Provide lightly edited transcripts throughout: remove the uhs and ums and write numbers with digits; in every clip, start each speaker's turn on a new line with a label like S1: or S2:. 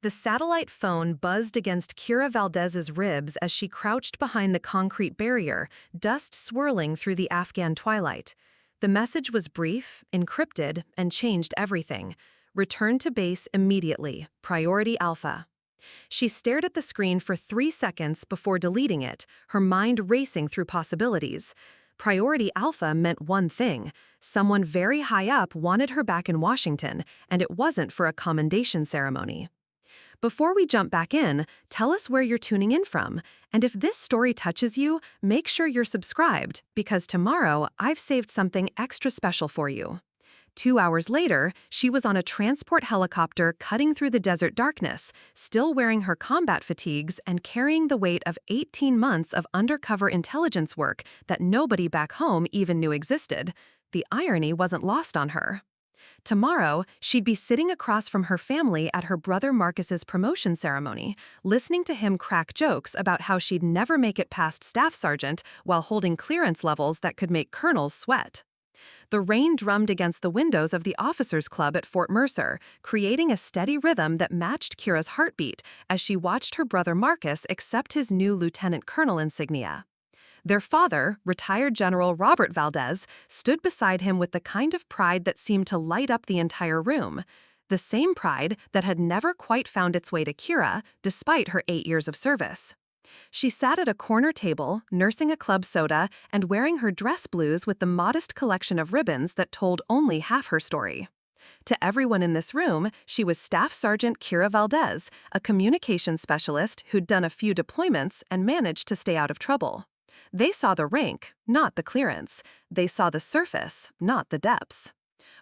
S1: The satellite phone buzzed against Kira Valdez's ribs as she crouched behind the concrete barrier, dust swirling through the Afghan twilight. The message was brief, encrypted, and changed everything. Return to base immediately. Priority Alpha. She stared at the screen for 3 seconds before deleting it, her mind racing through possibilities. Priority Alpha meant one thing. Someone very high up wanted her back in Washington, and it wasn't for a commendation ceremony. Before we jump back in, tell us where you're tuning in from, and if this story touches you, make sure you're subscribed, because tomorrow I've saved something extra special for you. 2 hours later, she was on a transport helicopter cutting through the desert darkness, still wearing her combat fatigues and carrying the weight of 18 months of undercover intelligence work that nobody back home even knew existed. The irony wasn't lost on her. Tomorrow, she'd be sitting across from her family at her brother Marcus's promotion ceremony, listening to him crack jokes about how she'd never make it past staff sergeant while holding clearance levels that could make colonels sweat. The rain drummed against the windows of the officers' club at Fort Mercer, creating a steady rhythm that matched Kira's heartbeat as she watched her brother Marcus accept his new lieutenant colonel insignia. Their father, retired General Robert Valdez, stood beside him with the kind of pride that seemed to light up the entire room. The same pride that had never quite found its way to Kira, despite her 8 years of service. She sat at a corner table, nursing a club soda and wearing her dress blues with the modest collection of ribbons that told only half her story. To everyone in this room, she was Staff Sergeant Kira Valdez, a communications specialist who'd done a few deployments and managed to stay out of trouble. They saw the rank, not the clearance. They saw the surface, not the depths.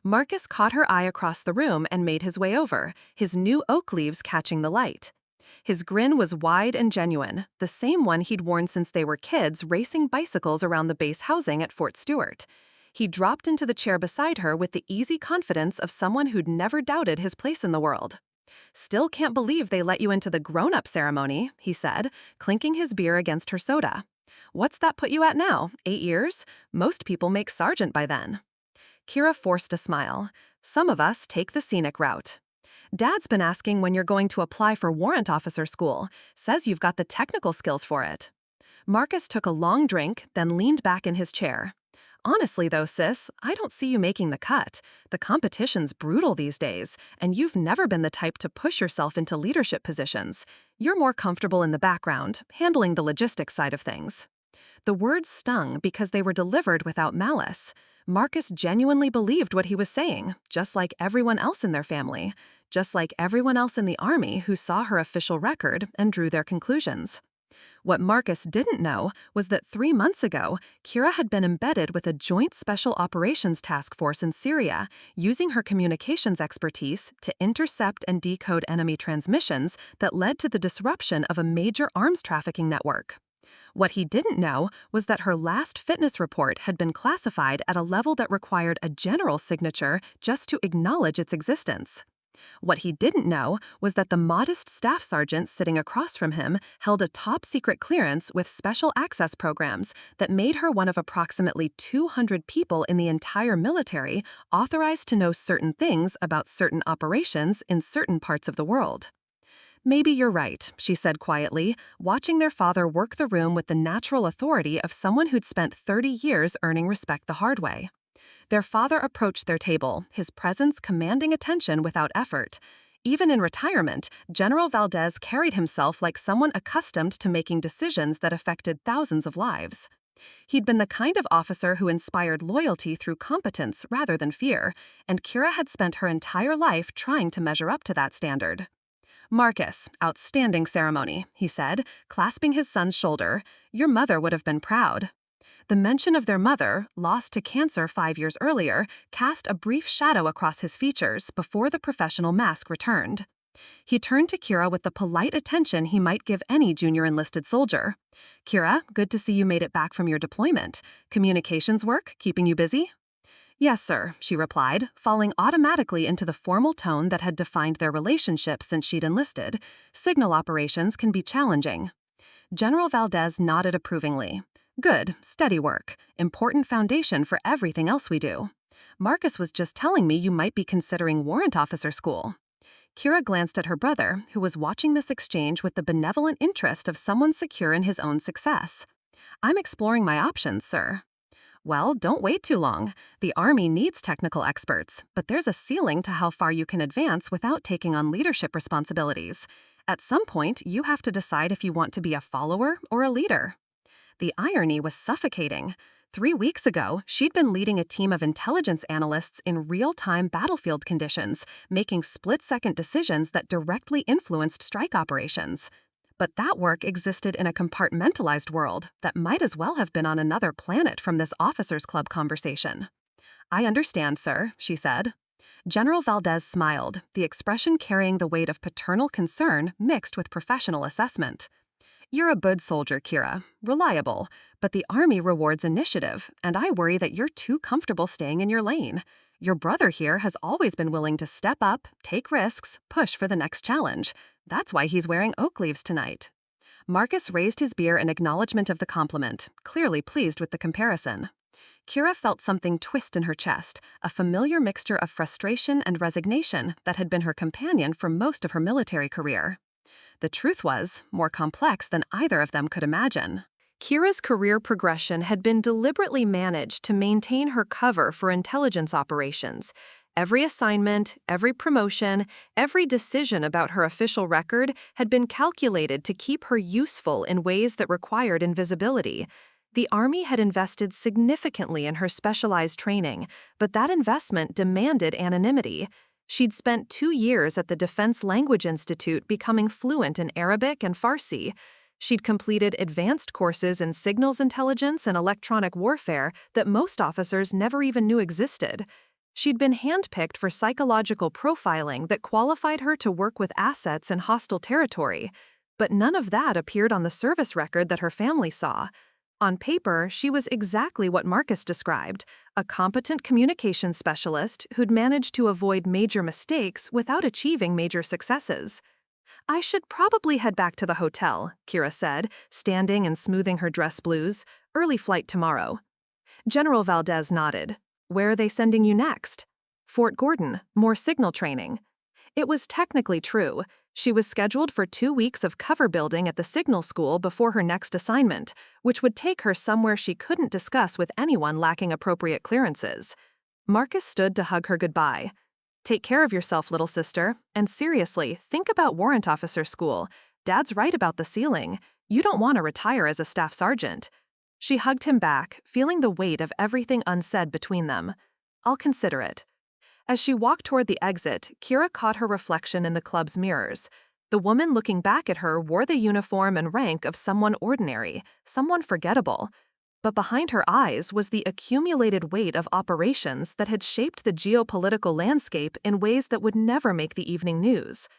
S1: Marcus caught her eye across the room and made his way over, his new oak leaves catching the light. His grin was wide and genuine, the same one he'd worn since they were kids racing bicycles around the base housing at Fort Stewart. He dropped into the chair beside her with the easy confidence of someone who'd never doubted his place in the world. "Still can't believe they let you into the grown-up ceremony," he said, clinking his beer against her soda. "What's that put you at now? 8 years? Most people make sergeant by then." Kira forced a smile. "Some of us take the scenic route." "Dad's been asking when you're going to apply for warrant officer school. Says you've got the technical skills for it." Marcus took a long drink, then leaned back in his chair. "Honestly though, sis, I don't see you making the cut. The competition's brutal these days, and you've never been the type to push yourself into leadership positions. You're more comfortable in the background, handling the logistics side of things." The words stung because they were delivered without malice. Marcus genuinely believed what he was saying, just like everyone else in their family, just like everyone else in the Army who saw her official record and drew their conclusions. What Marcus didn't know was that 3 months ago, Kira had been embedded with a joint special operations task force in Syria, using her communications expertise to intercept and decode enemy transmissions that led to the disruption of a major arms trafficking network. What he didn't know was that her last fitness report had been classified at a level that required a general's signature just to acknowledge its existence. What he didn't know was that the modest staff sergeant sitting across from him held a top-secret clearance with special access programs that made her one of approximately 200 people in the entire military authorized to know certain things about certain operations in certain parts of the world. "Maybe you're right," she said quietly, watching their father work the room with the natural authority of someone who'd spent 30 years earning respect the hard way. Their father approached their table, his presence commanding attention without effort. Even in retirement, General Valdez carried himself like someone accustomed to making decisions that affected thousands of lives. He'd been the kind of officer who inspired loyalty through competence rather than fear, and Kira had spent her entire life trying to measure up to that standard. "Marcus, outstanding ceremony," he said, clasping his son's shoulder. "Your mother would have been proud." The mention of their mother, lost to cancer 5 years earlier, cast a brief shadow across his features before the professional mask returned. He turned to Kira with the polite attention he might give any junior enlisted soldier. "Kira, good to see you made it back from your deployment. Communications work keeping you busy?" "Yes, sir," she replied, falling automatically into the formal tone that had defined their relationship since she'd enlisted. "Signal operations can be challenging." General Valdez nodded approvingly. "Good, steady work. Important foundation for everything else we do. Marcus was just telling me you might be considering warrant officer school." Kira glanced at her brother, who was watching this exchange with the benevolent interest of someone secure in his own success. "I'm exploring my options, sir." "Well, don't wait too long. The Army needs technical experts, but there's a ceiling to how far you can advance without taking on leadership responsibilities. At some point, you have to decide if you want to be a follower or a leader." The irony was suffocating. 3 weeks ago, she'd been leading a team of intelligence analysts in real-time battlefield conditions, making split-second decisions that directly influenced strike operations. But that work existed in a compartmentalized world that might as well have been on another planet from this officers' club conversation. "I understand, sir," she said. General Valdez smiled, the expression carrying the weight of paternal concern mixed with professional assessment. "You're a good soldier, Kira, reliable, but the Army rewards initiative, and I worry that you're too comfortable staying in your lane. Your brother here has always been willing to step up, take risks, push for the next challenge. That's why he's wearing oak leaves tonight." Marcus raised his beer in acknowledgement of the compliment, clearly pleased with the comparison. Kira felt something twist in her chest, a familiar mixture of frustration and resignation that had been her companion for most of her military career. The truth was more complex than either of them could imagine. Kira's career progression had been deliberately managed to maintain her cover for intelligence operations. Every assignment, every promotion, every decision about her official record had been calculated to keep her useful in ways that required invisibility. The Army had invested significantly in her specialized training, but that investment demanded anonymity. She'd spent 2 years at the Defense Language Institute becoming fluent in Arabic and Farsi. She'd completed advanced courses in signals intelligence and electronic warfare that most officers never even knew existed. She'd been handpicked for psychological profiling that qualified her to work with assets in hostile territory. But none of that appeared on the service record that her family saw. On paper, she was exactly what Marcus described, a competent communications specialist who'd managed to avoid major mistakes without achieving major successes. "I should probably head back to the hotel," Kira said, standing and smoothing her dress blues. "Early flight tomorrow." General Valdez nodded. "Where are they sending you next?" "Fort Gordon, more signal training." It was technically true. She was scheduled for 2 weeks of cover building at the signal school before her next assignment, which would take her somewhere she couldn't discuss with anyone lacking appropriate clearances. Marcus stood to hug her goodbye. "Take care of yourself, little sister, and seriously, think about warrant officer school. Dad's right about the ceiling. You don't want to retire as a staff sergeant." She hugged him back, feeling the weight of everything unsaid between them. "I'll consider it." As she walked toward the exit, Kira caught her reflection in the club's mirrors. The woman looking back at her wore the uniform and rank of someone ordinary, someone forgettable. But behind her eyes was the accumulated weight of operations that had shaped the geopolitical landscape in ways that would never make the evening news.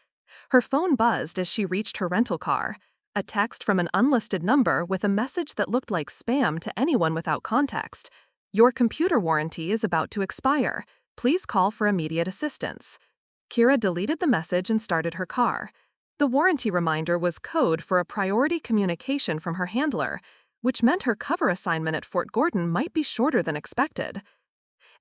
S1: Her phone buzzed as she reached her rental car. A text from an unlisted number with a message that looked like spam to anyone without context. "Your computer warranty is about to expire. Please call for immediate assistance." Kira deleted the message and started her car. The warranty reminder was code for a priority communication from her handler, which meant her cover assignment at Fort Gordon might be shorter than expected.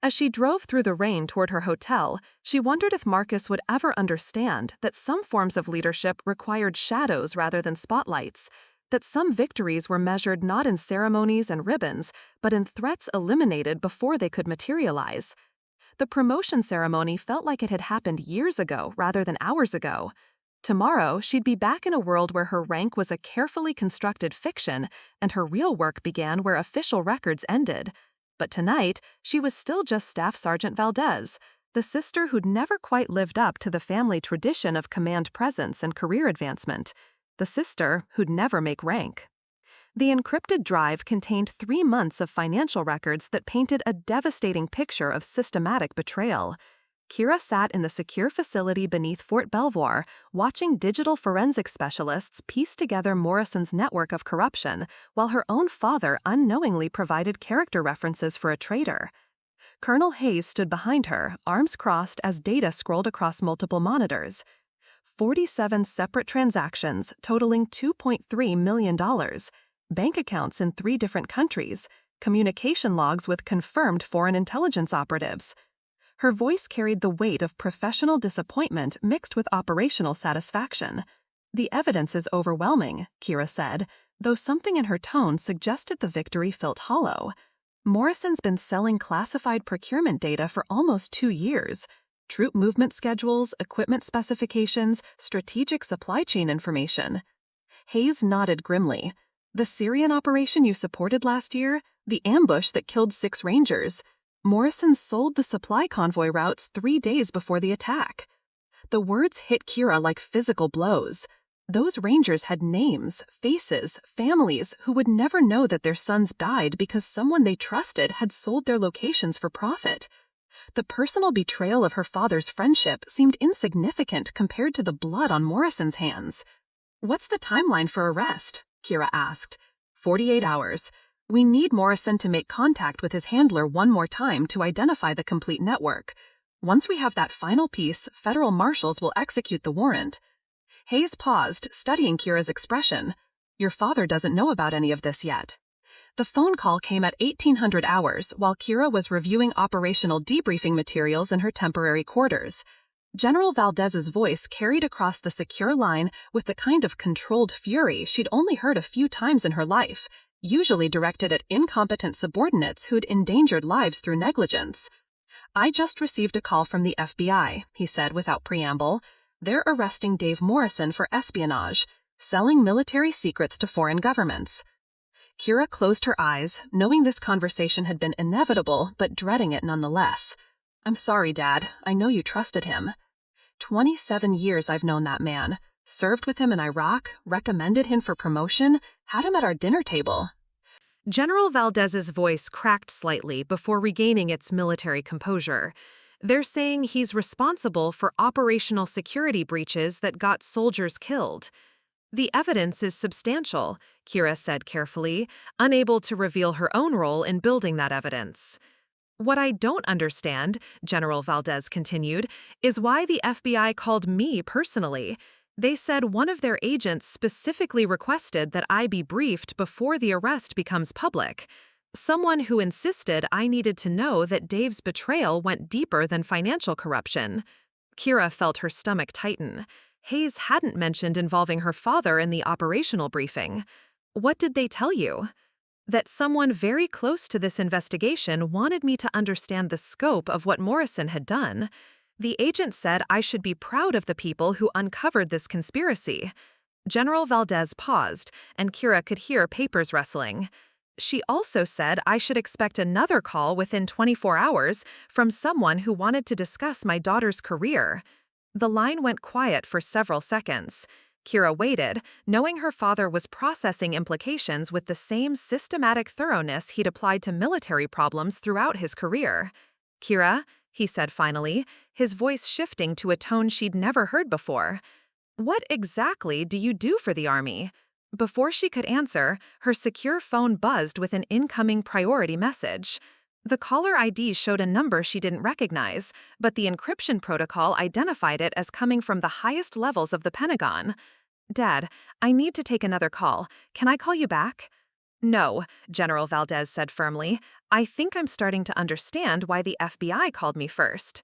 S1: As she drove through the rain toward her hotel, she wondered if Marcus would ever understand that some forms of leadership required shadows rather than spotlights, that some victories were measured not in ceremonies and ribbons, but in threats eliminated before they could materialize. The promotion ceremony felt like it had happened years ago rather than hours ago. Tomorrow, she'd be back in a world where her rank was a carefully constructed fiction and her real work began where official records ended. But tonight, she was still just Staff Sergeant Valdez, the sister who'd never quite lived up to the family tradition of command presence and career advancement, the sister who'd never make rank. The encrypted drive contained 3 months of financial records that painted a devastating picture of systematic betrayal. Kira sat in the secure facility beneath Fort Belvoir, watching digital forensic specialists piece together Morrison's network of corruption, while her own father unknowingly provided character references for a traitor. Colonel Hayes stood behind her, arms crossed as data scrolled across multiple monitors. 47 separate transactions totaling $2.3 million. Bank accounts in 3 different countries, communication logs with confirmed foreign intelligence operatives. Her voice carried the weight of professional disappointment mixed with operational satisfaction. "The evidence is overwhelming," Kira said, though something in her tone suggested the victory felt hollow. "Morrison's been selling classified procurement data for almost 2 years. Troop movement schedules, equipment specifications, strategic supply chain information." Hayes nodded grimly. "The Syrian operation you supported last year? The ambush that killed 6 Rangers? Morrison sold the supply convoy routes 3 days before the attack." The words hit Kira like physical blows. Those Rangers had names, faces, families who would never know that their sons died because someone they trusted had sold their locations for profit. The personal betrayal of her father's friendship seemed insignificant compared to the blood on Morrison's hands. "What's the timeline for arrest?" Kira asked. 48 hours. We need Morrison to make contact with his handler one more time to identify the complete network. Once we have that final piece, federal marshals will execute the warrant." Hayes paused, studying Kira's expression. "Your father doesn't know about any of this yet." The phone call came at 1800 hours while Kira was reviewing operational debriefing materials in her temporary quarters. General Valdez's voice carried across the secure line with the kind of controlled fury she'd only heard a few times in her life, usually directed at incompetent subordinates who'd endangered lives through negligence. "I just received a call from the FBI," he said without preamble. "They're arresting Dave Morrison for espionage, selling military secrets to foreign governments." Kira closed her eyes, knowing this conversation had been inevitable, but dreading it nonetheless. "I'm sorry, Dad. I know you trusted him." 27 years I've known that man. Served with him in Iraq, recommended him for promotion, had him at our dinner table. General Valdez's voice cracked slightly before regaining its military composure. "They're saying he's responsible for operational security breaches that got soldiers killed." "The evidence is substantial," Kira said carefully, unable to reveal her own role in building that evidence. "What I don't understand," General Valdez continued, "is why the FBI called me personally. They said one of their agents specifically requested that I be briefed before the arrest becomes public. Someone who insisted I needed to know that Dave's betrayal went deeper than financial corruption." Kira felt her stomach tighten. Hayes hadn't mentioned involving her father in the operational briefing. "What did they tell you?" "That someone very close to this investigation wanted me to understand the scope of what Morrison had done. The agent said I should be proud of the people who uncovered this conspiracy." General Valdez paused, and Kira could hear papers rustling. "She also said I should expect another call within 24 hours from someone who wanted to discuss my daughter's career." The line went quiet for several seconds. Kira waited, knowing her father was processing implications with the same systematic thoroughness he'd applied to military problems throughout his career. "Kira," he said finally, his voice shifting to a tone she'd never heard before, "what exactly do you do for the Army?" Before she could answer, her secure phone buzzed with an incoming priority message. The caller ID showed a number she didn't recognize, but the encryption protocol identified it as coming from the highest levels of the Pentagon. "Dad, I need to take another call. Can I call you back?" "No," General Valdez said firmly. "I think I'm starting to understand why the FBI called me first."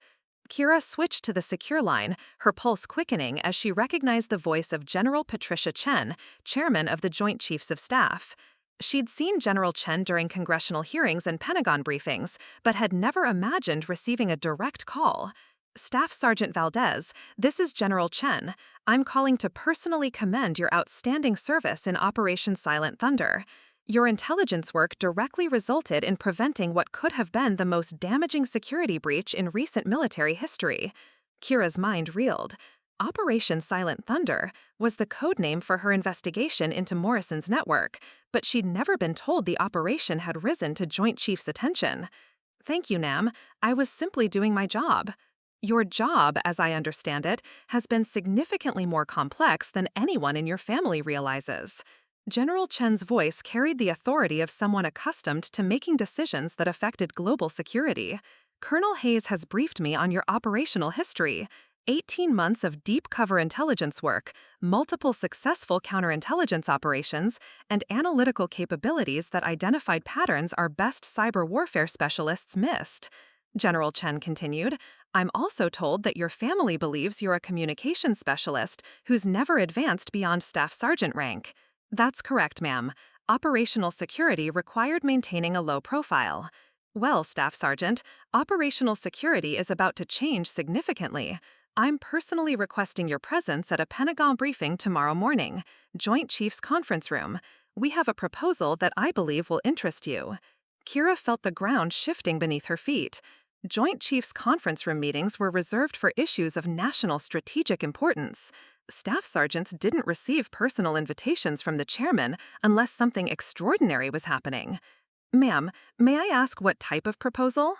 S1: Kira switched to the secure line, her pulse quickening as she recognized the voice of General Patricia Chen, chairman of the Joint Chiefs of Staff. She'd seen General Chen during congressional hearings and Pentagon briefings, but had never imagined receiving a direct call. "Staff Sergeant Valdez, this is General Chen. I'm calling to personally commend your outstanding service in Operation Silent Thunder. Your intelligence work directly resulted in preventing what could have been the most damaging security breach in recent military history." Kira's mind reeled. Operation Silent Thunder was the codename for her investigation into Morrison's network, but she'd never been told the operation had risen to Joint Chiefs' attention. "Thank you, Nam. I was simply doing my job." "Your job, as I understand it, has been significantly more complex than anyone in your family realizes." General Chen's voice carried the authority of someone accustomed to making decisions that affected global security. "Colonel Hayes has briefed me on your operational history. 18 months of deep cover intelligence work, multiple successful counterintelligence operations, and analytical capabilities that identified patterns our best cyber warfare specialists missed." General Chen continued. I'm also told that your family believes you're a communications specialist who's never advanced beyond staff sergeant rank. That's correct, ma'am. Operational security required maintaining a low profile. Well, Staff Sergeant, operational security is about to change significantly. I'm personally requesting your presence at a Pentagon briefing tomorrow morning, Joint Chiefs Conference Room. We have a proposal that I believe will interest you. Kira felt the ground shifting beneath her feet. Joint Chiefs Conference Room meetings were reserved for issues of national strategic importance. Staff sergeants didn't receive personal invitations from the chairman unless something extraordinary was happening. Ma'am, may I ask what type of proposal?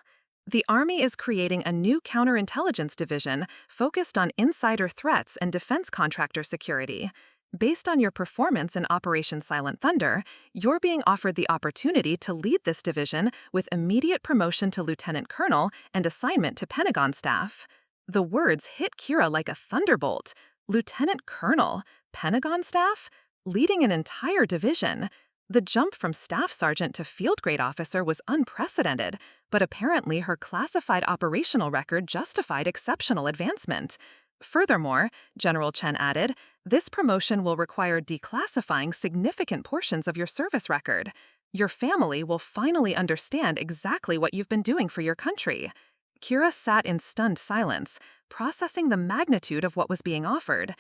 S1: The Army is creating a new counterintelligence division focused on insider threats and defense contractor security. Based on your performance in Operation Silent Thunder, you're being offered the opportunity to lead this division with immediate promotion to lieutenant colonel and assignment to Pentagon staff. The words hit Kira like a thunderbolt. Lieutenant colonel, Pentagon staff, leading an entire division. The jump from staff sergeant to field grade officer was unprecedented, but apparently her classified operational record justified exceptional advancement. Furthermore, General Chen added, this promotion will require declassifying significant portions of your service record. Your family will finally understand exactly what you've been doing for your country. Kira sat in stunned silence, processing the magnitude of what was being offered.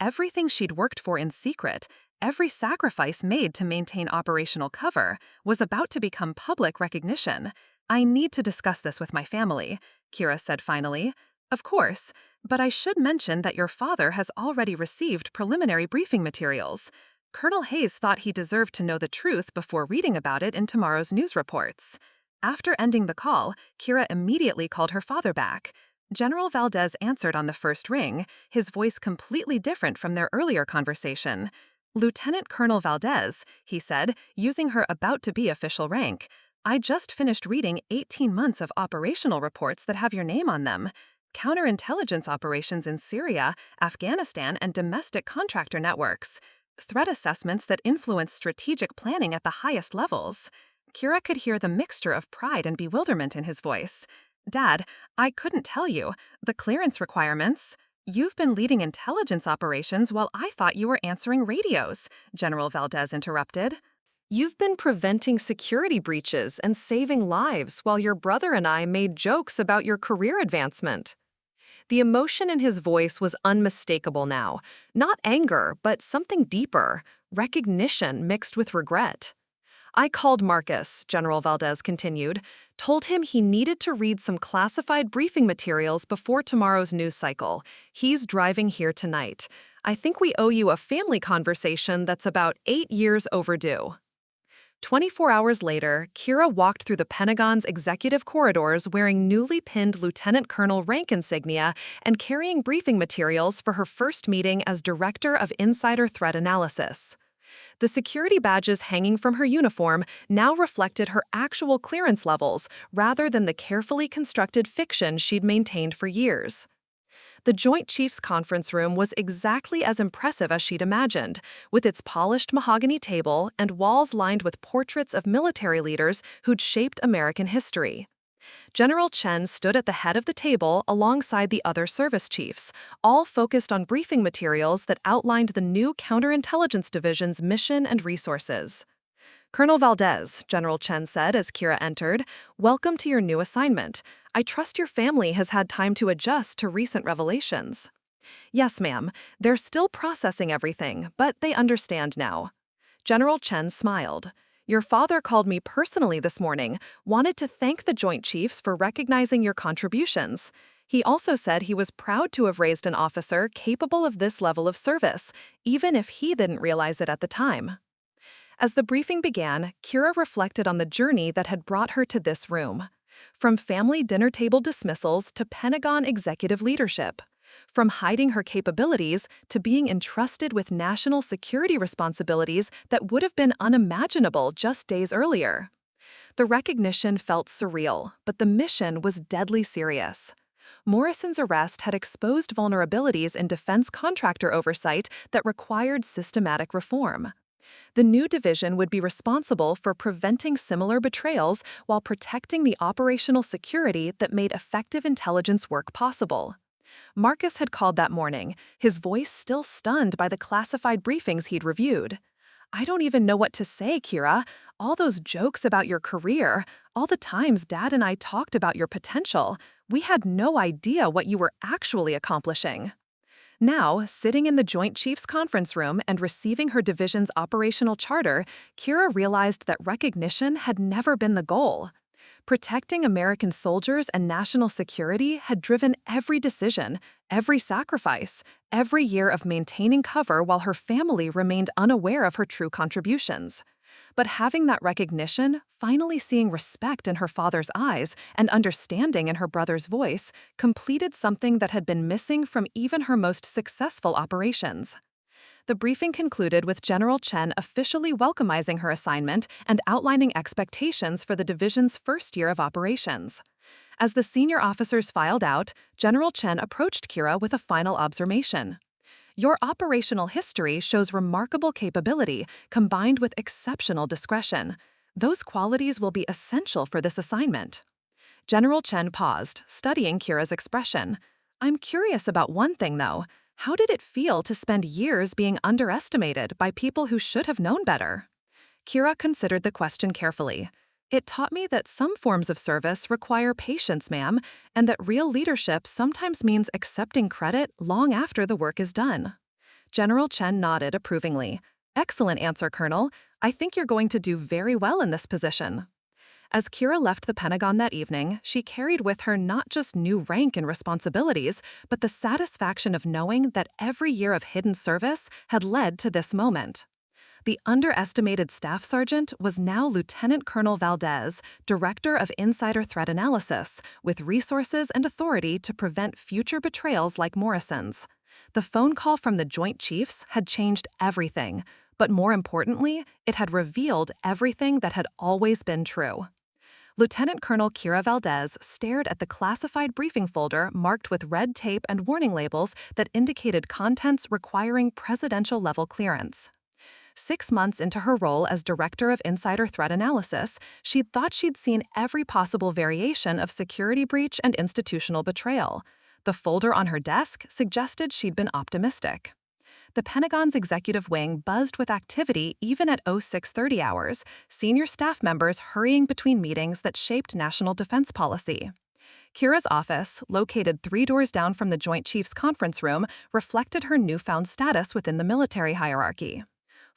S1: Everything she'd worked for in secret, every sacrifice made to maintain operational cover, was about to become public recognition. I need to discuss this with my family, Kira said finally. Of course, but I should mention that your father has already received preliminary briefing materials. Colonel Hayes thought he deserved to know the truth before reading about it in tomorrow's news reports. After ending the call, Kira immediately called her father back. General Valdez answered on the first ring, his voice completely different from their earlier conversation. Lieutenant Colonel Valdez, he said, using her about-to-be official rank. I just finished reading 18 months of operational reports that have your name on them. Counterintelligence operations in Syria, Afghanistan, and domestic contractor networks. Threat assessments that influence strategic planning at the highest levels. Kira could hear the mixture of pride and bewilderment in his voice. Dad, I couldn't tell you. The clearance requirements. You've been leading intelligence operations while I thought you were answering radios, General Valdez interrupted. You've been preventing security breaches and saving lives while your brother and I made jokes about your career advancement. The emotion in his voice was unmistakable now. Not anger, but something deeper, recognition mixed with regret. I called Marcus, General Valdez continued, told him he needed to read some classified briefing materials before tomorrow's news cycle. He's driving here tonight. I think we owe you a family conversation that's about 8 years overdue. 24 hours later, Kira walked through the Pentagon's executive corridors wearing newly pinned lieutenant colonel rank insignia and carrying briefing materials for her first meeting as Director of Insider Threat Analysis. The security badges hanging from her uniform now reflected her actual clearance levels rather than the carefully constructed fiction she'd maintained for years. The Joint Chiefs Conference Room was exactly as impressive as she'd imagined, with its polished mahogany table and walls lined with portraits of military leaders who'd shaped American history. General Chen stood at the head of the table alongside the other service chiefs, all focused on briefing materials that outlined the new counterintelligence division's mission and resources. Colonel Valdez, General Chen said as Kira entered, welcome to your new assignment. I trust your family has had time to adjust to recent revelations. Yes, ma'am. They're still processing everything, but they understand now. General Chen smiled. Your father called me personally this morning, wanted to thank the Joint Chiefs for recognizing your contributions. He also said he was proud to have raised an officer capable of this level of service, even if he didn't realize it at the time. As the briefing began, Kira reflected on the journey that had brought her to this room. From family dinner table dismissals to Pentagon executive leadership. From hiding her capabilities to being entrusted with national security responsibilities that would have been unimaginable just days earlier. The recognition felt surreal, but the mission was deadly serious. Morrison's arrest had exposed vulnerabilities in defense contractor oversight that required systematic reform. The new division would be responsible for preventing similar betrayals while protecting the operational security that made effective intelligence work possible. Marcus had called that morning, his voice still stunned by the classified briefings he'd reviewed. "I don't even know what to say, Kira. All those jokes about your career, all the times Dad and I talked about your potential, we had no idea what you were actually accomplishing." Now, sitting in the Joint Chiefs conference room and receiving her division's operational charter, Kira realized that recognition had never been the goal. Protecting American soldiers and national security had driven every decision, every sacrifice, every year of maintaining cover while her family remained unaware of her true contributions. But having that recognition, finally seeing respect in her father's eyes and understanding in her brother's voice, completed something that had been missing from even her most successful operations. The briefing concluded with General Chen officially welcoming her assignment and outlining expectations for the division's first year of operations. As the senior officers filed out, General Chen approached Kira with a final observation. "Your operational history shows remarkable capability combined with exceptional discretion. Those qualities will be essential for this assignment." General Chen paused, studying Kira's expression. "I'm curious about one thing, though. How did it feel to spend years being underestimated by people who should have known better?" Kira considered the question carefully. "It taught me that some forms of service require patience, ma'am, and that real leadership sometimes means accepting credit long after the work is done." General Chen nodded approvingly. "Excellent answer, Colonel. I think you're going to do very well in this position." As Kira left the Pentagon that evening, she carried with her not just new rank and responsibilities, but the satisfaction of knowing that every year of hidden service had led to this moment. The underestimated staff sergeant was now Lieutenant Colonel Valdez, Director of Insider Threat Analysis, with resources and authority to prevent future betrayals like Morrison's. The phone call from the Joint Chiefs had changed everything, but more importantly, it had revealed everything that had always been true. Lieutenant Colonel Kira Valdez stared at the classified briefing folder marked with red tape and warning labels that indicated contents requiring presidential-level clearance. 6 months into her role as Director of Insider Threat Analysis, she'd thought she'd seen every possible variation of security breach and institutional betrayal. The folder on her desk suggested she'd been optimistic. The Pentagon's executive wing buzzed with activity even at 0630 hours, senior staff members hurrying between meetings that shaped national defense policy. Kira's office, located 3 doors down from the Joint Chiefs conference room, reflected her newfound status within the military hierarchy.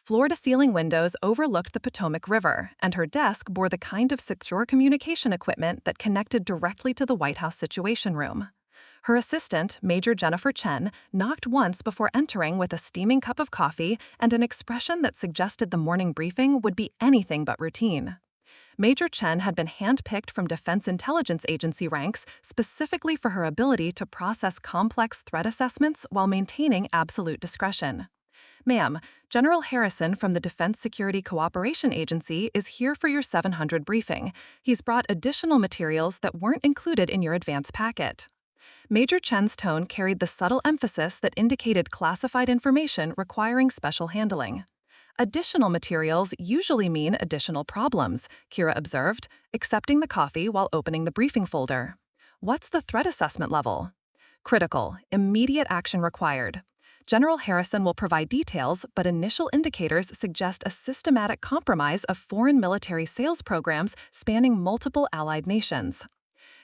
S1: Floor-to-ceiling windows overlooked the Potomac River, and her desk bore the kind of secure communication equipment that connected directly to the White House Situation Room. Her assistant, Major Jennifer Chen, knocked once before entering with a steaming cup of coffee and an expression that suggested the morning briefing would be anything but routine. Major Chen had been handpicked from Defense Intelligence Agency ranks specifically for her ability to process complex threat assessments while maintaining absolute discretion. "Ma'am, General Harrison from the Defense Security Cooperation Agency is here for your 700 briefing. He's brought additional materials that weren't included in your advance packet." Major Chen's tone carried the subtle emphasis that indicated classified information requiring special handling. "Additional materials usually mean additional problems," Kira observed, accepting the coffee while opening the briefing folder. "What's the threat assessment level?" "Critical, immediate action required. General Harrison will provide details, but initial indicators suggest a systematic compromise of foreign military sales programs spanning multiple allied nations."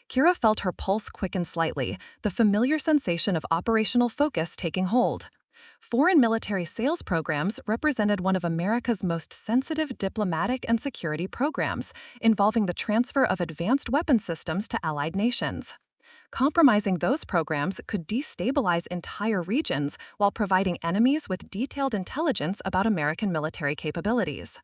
S1: Kira felt her pulse quicken slightly, the familiar sensation of operational focus taking hold. Foreign military sales programs represented one of America's most sensitive diplomatic and security programs, involving the transfer of advanced weapon systems to allied nations. Compromising those programs could destabilize entire regions while providing enemies with detailed intelligence about American military capabilities.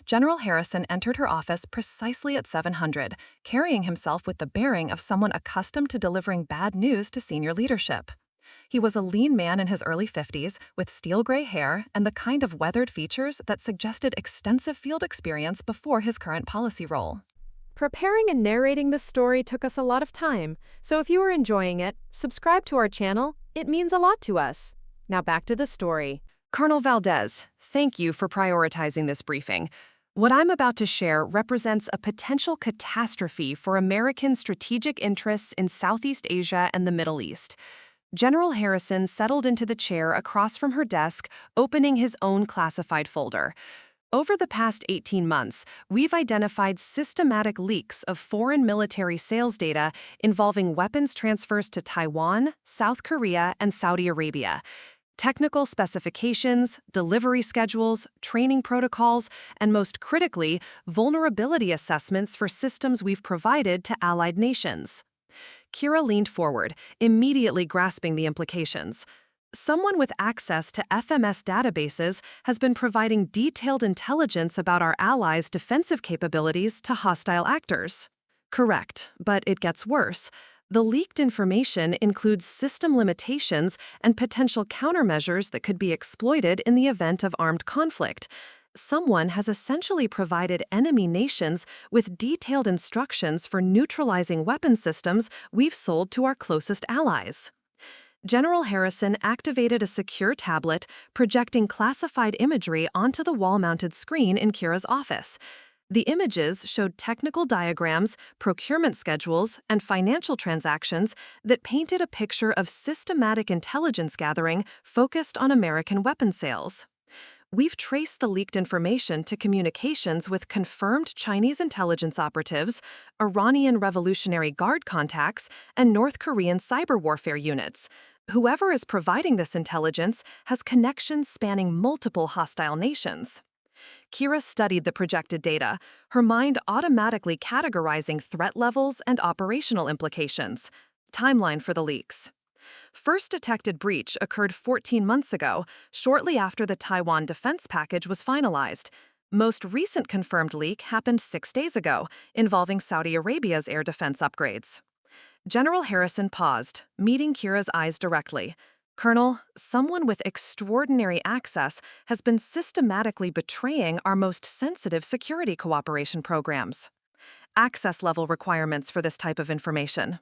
S1: General Harrison entered her office precisely at 700, carrying himself with the bearing of someone accustomed to delivering bad news to senior leadership. He was a lean man in his early 50s, with steel gray hair and the kind of weathered features that suggested extensive field experience before his current policy role.
S2: Preparing and narrating this story took us a lot of time, so if you are enjoying it, subscribe to our channel. It means a lot to us. Now back to the story.
S1: Colonel Valdez, thank you for prioritizing this briefing. What I'm about to share represents a potential catastrophe for American strategic interests in Southeast Asia and the Middle East. General Harrison settled into the chair across from her desk, opening his own classified folder. Over the past 18 months, we've identified systematic leaks of foreign military sales data involving weapons transfers to Taiwan, South Korea, and Saudi Arabia. Technical specifications, delivery schedules, training protocols, and most critically, vulnerability assessments for systems we've provided to allied nations. Kira leaned forward, immediately grasping the implications. Someone with access to FMS databases has been providing detailed intelligence about our allies' defensive capabilities to hostile actors. Correct, but it gets worse. The leaked information includes system limitations and potential countermeasures that could be exploited in the event of armed conflict. Someone has essentially provided enemy nations with detailed instructions for neutralizing weapon systems we've sold to our closest allies. General Harrison activated a secure tablet projecting classified imagery onto the wall-mounted screen in Kira's office. The images showed technical diagrams, procurement schedules, and financial transactions that painted a picture of systematic intelligence gathering focused on American weapon sales. We've traced the leaked information to communications with confirmed Chinese intelligence operatives, Iranian Revolutionary Guard contacts, and North Korean cyber warfare units. Whoever is providing this intelligence has connections spanning multiple hostile nations. Kira studied the projected data, her mind automatically categorizing threat levels and operational implications. Timeline for the leaks. First detected breach occurred 14 months ago, shortly after the Taiwan defense package was finalized. Most recent confirmed leak happened 6 days ago, involving Saudi Arabia's air defense upgrades. General Harrison paused, meeting Kira's eyes directly. Colonel, someone with extraordinary access has been systematically betraying our most sensitive security cooperation programs. Access level requirements for this type of information.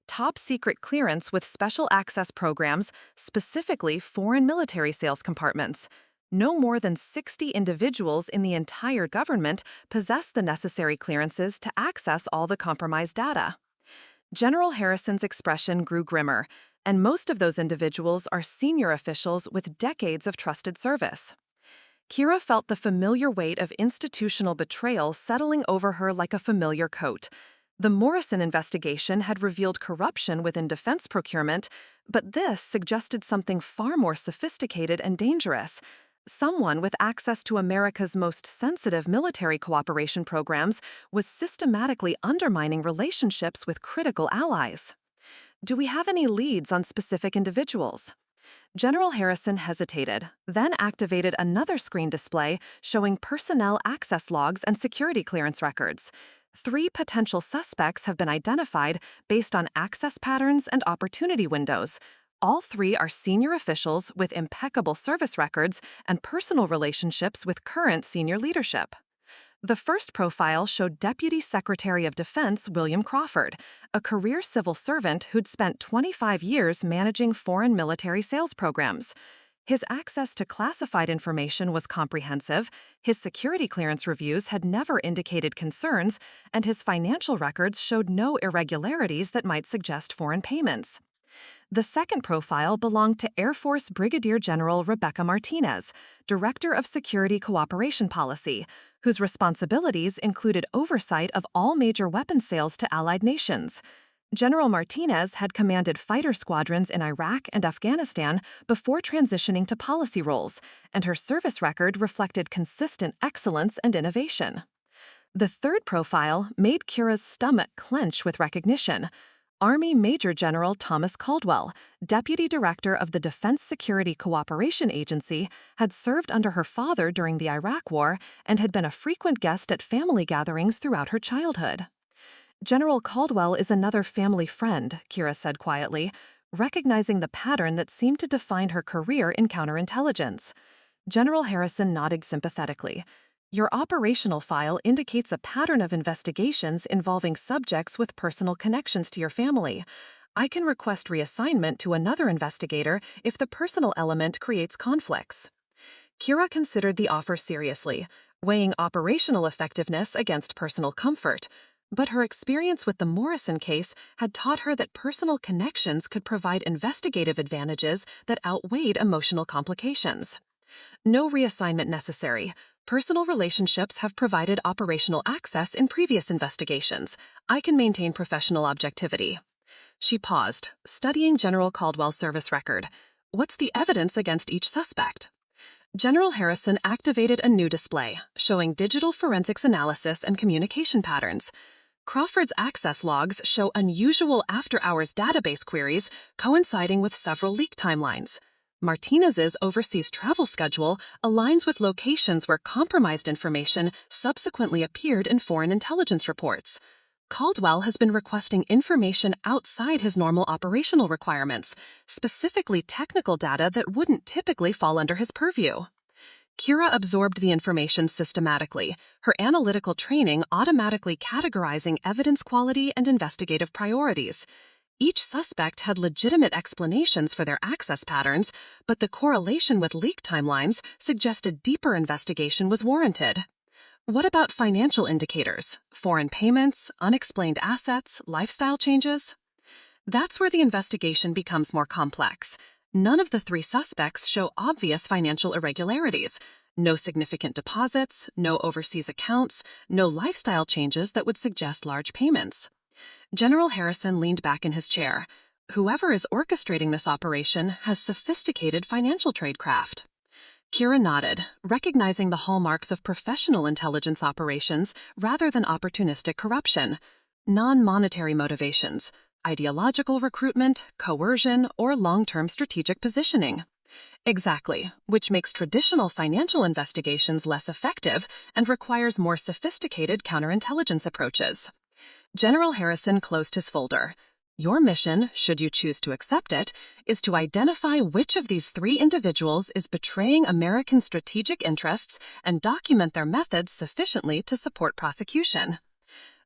S1: Top secret clearance with special access programs, specifically foreign military sales compartments. No more than 60 individuals in the entire government possess the necessary clearances to access all the compromised data. General Harrison's expression grew grimmer, and most of those individuals are senior officials with decades of trusted service. Kira felt the familiar weight of institutional betrayal settling over her like a familiar coat. The Morrison investigation had revealed corruption within defense procurement, but this suggested something far more sophisticated and dangerous. Someone with access to America's most sensitive military cooperation programs was systematically undermining relationships with critical allies. Do we have any leads on specific individuals? General Harrison hesitated, then activated another screen display showing personnel access logs and security clearance records. 3 potential suspects have been identified based on access patterns and opportunity windows. All 3 are senior officials with impeccable service records and personal relationships with current senior leadership. The first profile showed Deputy Secretary of Defense William Crawford, a career civil servant who'd spent 25 years managing foreign military sales programs. His access to classified information was comprehensive, his security clearance reviews had never indicated concerns, and his financial records showed no irregularities that might suggest foreign payments. The second profile belonged to Air Force Brigadier General Rebecca Martinez, Director of Security Cooperation Policy, whose responsibilities included oversight of all major weapons sales to allied nations. General Martinez had commanded fighter squadrons in Iraq and Afghanistan before transitioning to policy roles, and her service record reflected consistent excellence and innovation. The third profile made Kira's stomach clench with recognition. Army Major General Thomas Caldwell, Deputy Director of the Defense Security Cooperation Agency, had served under her father during the Iraq War and had been a frequent guest at family gatherings throughout her childhood. General Caldwell is another family friend, Kira said quietly, recognizing the pattern that seemed to define her career in counterintelligence. General Harrison nodded sympathetically. Your operational file indicates a pattern of investigations involving subjects with personal connections to your family. I can request reassignment to another investigator if the personal element creates conflicts. Kira considered the offer seriously, weighing operational effectiveness against personal comfort. But her experience with the Morrison case had taught her that personal connections could provide investigative advantages that outweighed emotional complications. No reassignment necessary. Personal relationships have provided operational access in previous investigations. I can maintain professional objectivity. She paused, studying General Caldwell's service record. What's the evidence against each suspect? General Harrison activated a new display, showing digital forensics analysis and communication patterns. Crawford's access logs show unusual after-hours database queries coinciding with several leak timelines. Martinez's overseas travel schedule aligns with locations where compromised information subsequently appeared in foreign intelligence reports. Caldwell has been requesting information outside his normal operational requirements, specifically technical data that wouldn't typically fall under his purview. Kira absorbed the information systematically, her analytical training automatically categorizing evidence quality and investigative priorities. Each suspect had legitimate explanations for their access patterns, but the correlation with leak timelines suggested deeper investigation was warranted. What about financial indicators? Foreign payments, unexplained assets, lifestyle changes? That's where the investigation becomes more complex. None of the three suspects show obvious financial irregularities. No significant deposits, no overseas accounts, no lifestyle changes that would suggest large payments. General Harrison leaned back in his chair. Whoever is orchestrating this operation has sophisticated financial tradecraft. Kira nodded, recognizing the hallmarks of professional intelligence operations rather than opportunistic corruption. Non-monetary motivations, ideological recruitment, coercion, or long-term strategic positioning. Exactly, which makes traditional financial investigations less effective and requires more sophisticated counterintelligence approaches. General Harrison closed his folder. Your mission, should you choose to accept it, is to identify which of these three individuals is betraying American strategic interests and document their methods sufficiently to support prosecution.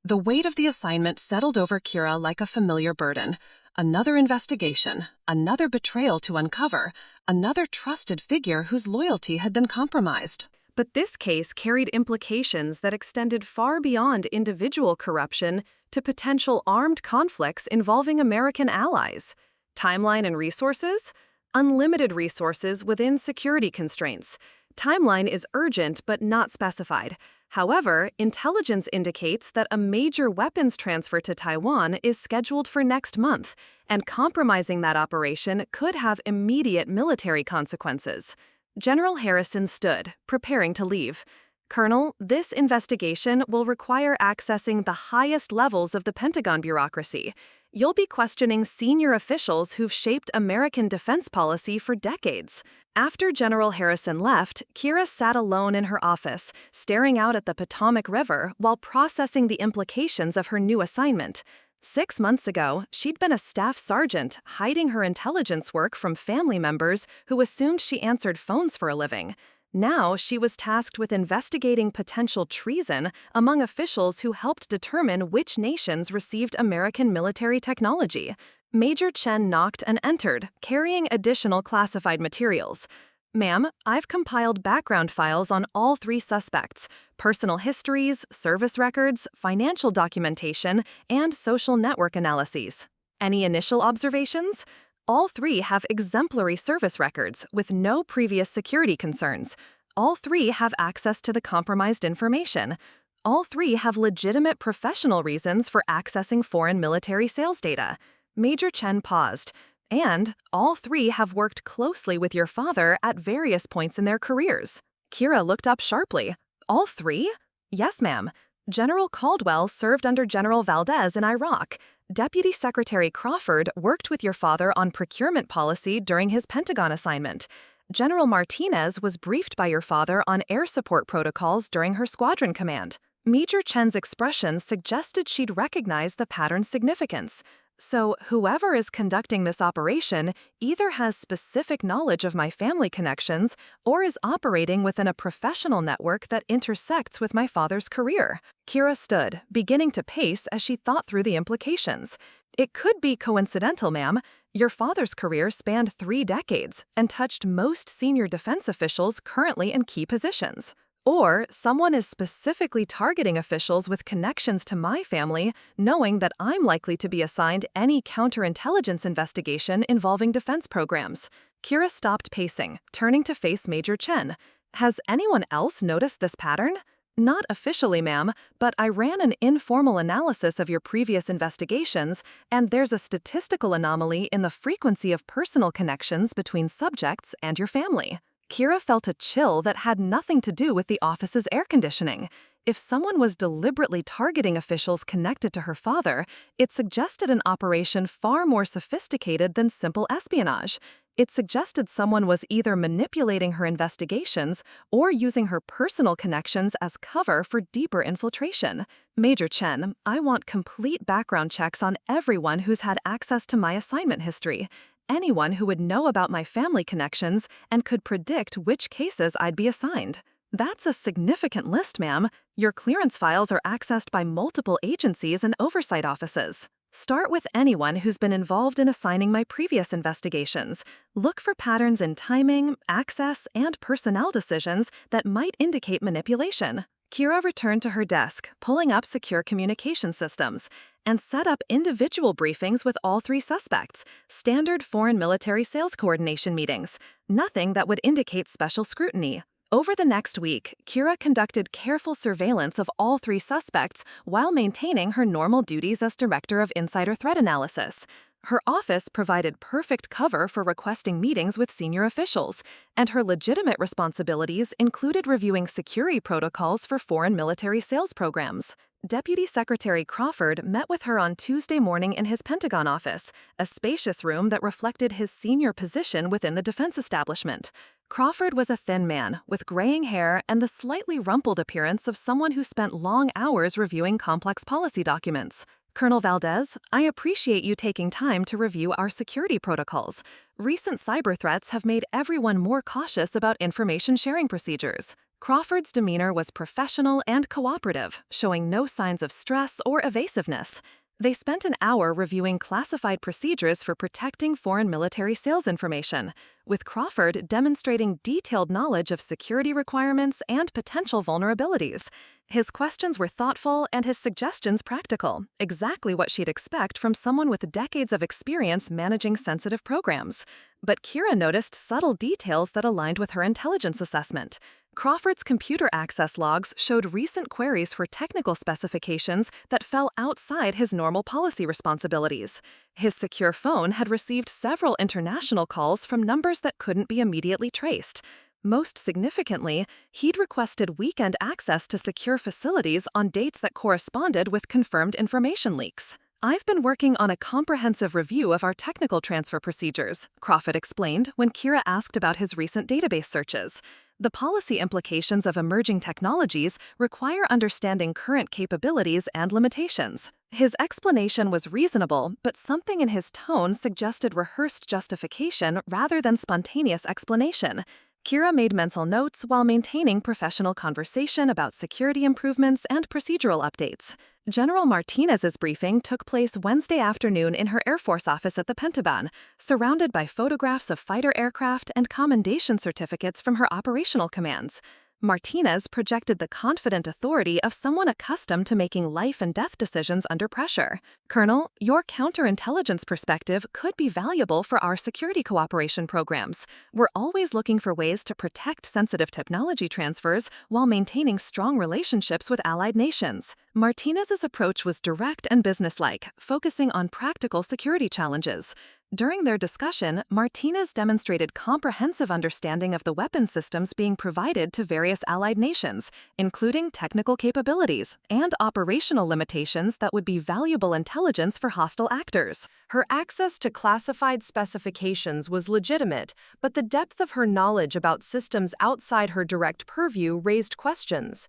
S1: The weight of the assignment settled over Kira like a familiar burden. Another investigation, another betrayal to uncover, another trusted figure whose loyalty had been compromised.
S2: But this case carried implications that extended far beyond individual corruption to potential armed conflicts involving American allies. Timeline and resources? Unlimited resources within security constraints. Timeline is urgent but not specified. However, intelligence indicates that a major weapons transfer to Taiwan is scheduled for next month, and compromising that operation could have immediate military consequences. General Harrison stood, preparing to leave. Colonel, this investigation will require accessing the highest levels of the Pentagon bureaucracy. You'll be questioning senior officials who've shaped American defense policy for decades. After General Harrison left, Kira sat alone in her office, staring out at the Potomac River while processing the implications of her new assignment. 6 months ago, she'd been a staff sergeant, hiding her intelligence work from family members who assumed she answered phones for a living. Now she was tasked with investigating potential treason among officials who helped determine which nations received American military technology. Major Chen knocked and entered, carrying additional classified materials. Ma'am, I've compiled background files on all three suspects: personal histories, service records, financial documentation, and social network analyses. Any initial observations? All three have exemplary service records with no previous security concerns. All three have access to the compromised information. All three have legitimate professional reasons for accessing foreign military sales data. Major Chen paused. And all three have worked closely with your father at various points in their careers. Kira looked up sharply. All three? Yes, ma'am. General Caldwell served under General Valdez in Iraq. Deputy Secretary Crawford worked with your father on procurement policy during his Pentagon assignment. General Martinez was briefed by your father on air support protocols during her squadron command. Major Chen's expression suggested she'd recognize the pattern's significance. So whoever is conducting this operation either has specific knowledge of my family connections or is operating within a professional network that intersects with my father's career. Kira stood, beginning to pace as she thought through the implications. It could be coincidental, ma'am. Your father's career spanned 3 decades and touched most senior defense officials currently in key positions. Or someone is specifically targeting officials with connections to my family, knowing that I'm likely to be assigned any counterintelligence investigation involving defense programs. Kira stopped pacing, turning to face Major Chen. Has anyone else noticed this pattern? Not officially, ma'am, but I ran an informal analysis of your previous investigations, and there's a statistical anomaly in the frequency of personal connections between subjects and your family. Kira felt a chill that had nothing to do with the office's air conditioning. If someone was deliberately targeting officials connected to her father, it suggested an operation far more sophisticated than simple espionage. It suggested someone was either manipulating her investigations or using her personal connections as cover for deeper infiltration. Major Chen, I want complete background checks on everyone who's had access to my assignment history. Anyone who would know about my family connections and could predict which cases I'd be assigned. That's a significant list, ma'am. Your clearance files are accessed by multiple agencies and oversight offices. Start with anyone who's been involved in assigning my previous investigations. Look for patterns in timing, access, and personnel decisions that might indicate manipulation. Kira returned to her desk, pulling up secure communication systems, and set up individual briefings with all 3 suspects, standard foreign military sales coordination meetings, nothing that would indicate special scrutiny. Over the next week, Kira conducted careful surveillance of all 3 suspects while maintaining her normal duties as Director of Insider Threat Analysis. Her office provided perfect cover for requesting meetings with senior officials, and her legitimate responsibilities included reviewing security protocols for foreign military sales programs. Deputy Secretary Crawford met with her on Tuesday morning in his Pentagon office, a spacious room that reflected his senior position within the defense establishment. Crawford was a thin man, with graying hair and the slightly rumpled appearance of someone who spent long hours reviewing complex policy documents. Colonel Valdez, I appreciate you taking time to review our security protocols. Recent cyber threats have made everyone more cautious about information sharing procedures. Crawford's demeanor was professional and cooperative, showing no signs of stress or evasiveness. They spent an hour reviewing classified procedures for protecting foreign military sales information, with Crawford demonstrating detailed knowledge of security requirements and potential vulnerabilities. His questions were thoughtful and his suggestions practical, exactly what she'd expect from someone with decades of experience managing sensitive programs. But Kira noticed subtle details that aligned with her intelligence assessment. Crawford's computer access logs showed recent queries for technical specifications that fell outside his normal policy responsibilities. His secure phone had received several international calls from numbers that couldn't be immediately traced. Most significantly, he'd requested weekend access to secure facilities on dates that corresponded with confirmed information leaks. I've been working on a comprehensive review of our technical transfer procedures, Crawford explained when Kira asked about his recent database searches. The policy implications of emerging technologies require understanding current capabilities and limitations. His explanation was reasonable, but something in his tone suggested rehearsed justification rather than spontaneous explanation. Kira made mental notes while maintaining professional conversation about security improvements and procedural updates. General Martinez's briefing took place Wednesday afternoon in her Air Force office at the Pentagon, surrounded by photographs of fighter aircraft and commendation certificates from her operational commands. Martinez projected the confident authority of someone accustomed to making life and death decisions under pressure. Colonel, your counterintelligence perspective could be valuable for our security cooperation programs. We're always looking for ways to protect sensitive technology transfers while maintaining strong relationships with allied nations. Martinez's approach was direct and businesslike, focusing on practical security challenges. During their discussion, Martinez demonstrated comprehensive understanding of the weapon systems being provided to various allied nations, including technical capabilities and operational limitations that would be valuable intelligence for hostile actors.
S1: Her access to classified specifications was legitimate, but the depth of her knowledge about systems outside her direct purview raised questions.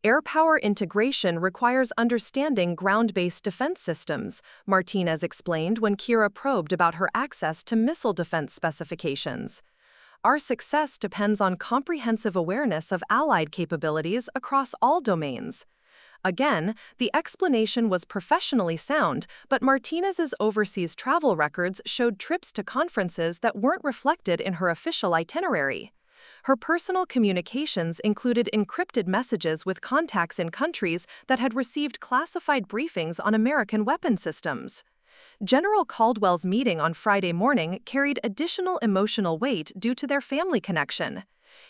S1: Air power integration requires understanding ground-based defense systems, Martinez explained when Kira probed about her access to missile defense specifications. Our success depends on comprehensive awareness of allied capabilities across all domains.
S2: Again, the explanation was professionally sound, but Martinez's overseas travel records showed trips to conferences that weren't reflected in her official itinerary. Her personal communications included encrypted messages with contacts in countries that had received classified briefings on American weapon systems. General Caldwell's meeting on Friday morning carried additional emotional weight due to their family connection.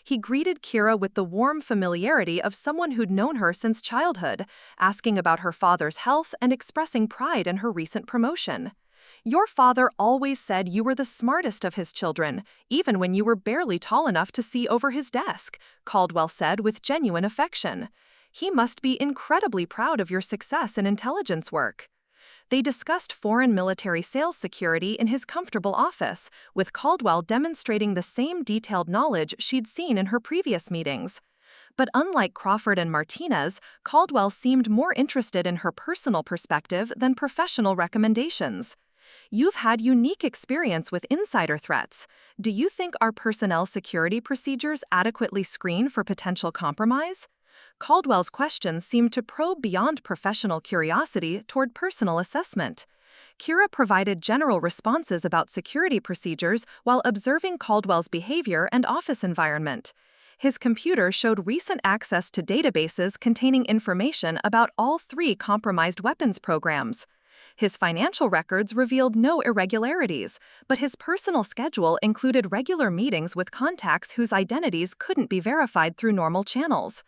S2: He greeted Kira with the warm familiarity of someone who'd known her since childhood, asking about her father's health and expressing pride in her recent promotion. "Your father always said you were the smartest of his children, even when you were barely tall enough to see over his desk," Caldwell said with genuine affection. "He must be incredibly proud of your success in intelligence work." They discussed foreign military sales security in his comfortable office, with Caldwell demonstrating the same detailed knowledge she'd seen in her previous meetings. But unlike Crawford and Martinez, Caldwell seemed more interested in her personal perspective than professional recommendations. "You've had unique experience with insider threats. Do you think our personnel security procedures adequately screen for potential compromise?" Caldwell's questions seemed to probe beyond professional curiosity toward personal assessment. Kira provided general responses about security procedures while observing Caldwell's behavior and office environment. His computer showed recent access to databases containing information about all 3 compromised weapons programs. His financial records revealed no irregularities, but his personal schedule included regular meetings with contacts whose identities couldn't be verified through normal channels.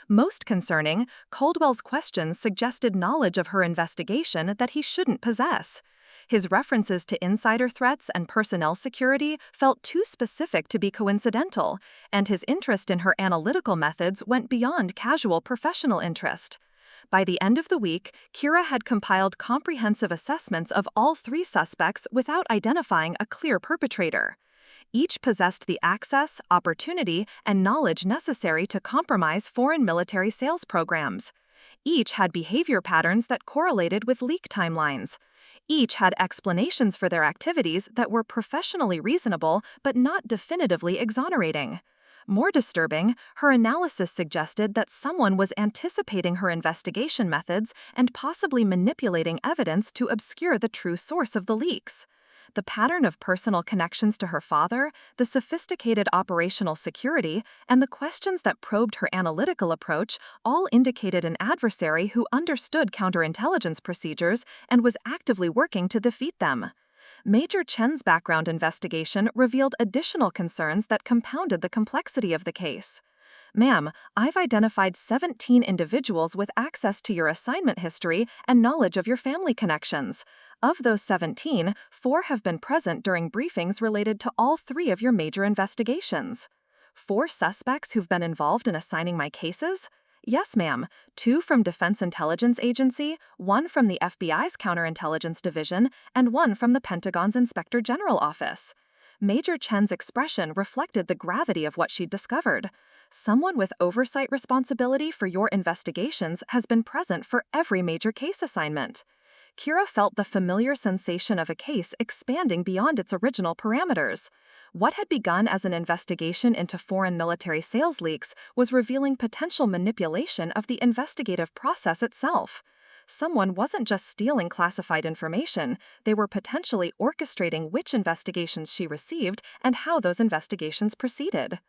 S2: Most concerning, Caldwell's questions suggested knowledge of her investigation that he shouldn't possess. His references to insider threats and personnel security felt too specific to be coincidental, and his interest in her analytical methods went beyond casual professional interest. By the end of the week, Kira had compiled comprehensive assessments of all 3 suspects without identifying a clear perpetrator. Each possessed the access, opportunity, and knowledge necessary to compromise foreign military sales programs. Each had behavior patterns that correlated with leak timelines. Each had explanations for their activities that were professionally reasonable but not definitively exonerating. More disturbing, her analysis suggested that someone was anticipating her investigation methods and possibly manipulating evidence to obscure the true source of the leaks. The pattern of personal connections to her father, the sophisticated operational security, and the questions that probed her analytical approach all indicated an adversary who understood counterintelligence procedures and was actively working to defeat them. Major Chen's background investigation revealed additional concerns that compounded the complexity of the case. "Ma'am, I've identified 17 individuals with access to your assignment history and knowledge of your family connections. Of those 17, 4 have been present during briefings related to all 3 of your major investigations." "4 suspects who've been involved in assigning my cases?" "Yes, ma'am. 2 from Defense Intelligence Agency, 1 from the FBI's Counterintelligence Division, and 1 from the Pentagon's Inspector General Office." Major Chen's expression reflected the gravity of what she'd discovered. "Someone with oversight responsibility for your investigations has been present for every major case assignment." Kira felt the familiar sensation of a case expanding beyond its original parameters. What had begun as an investigation into foreign military sales leaks was revealing potential manipulation of the investigative process itself. Someone wasn't just stealing classified information, they were potentially orchestrating which investigations she received and how those investigations proceeded.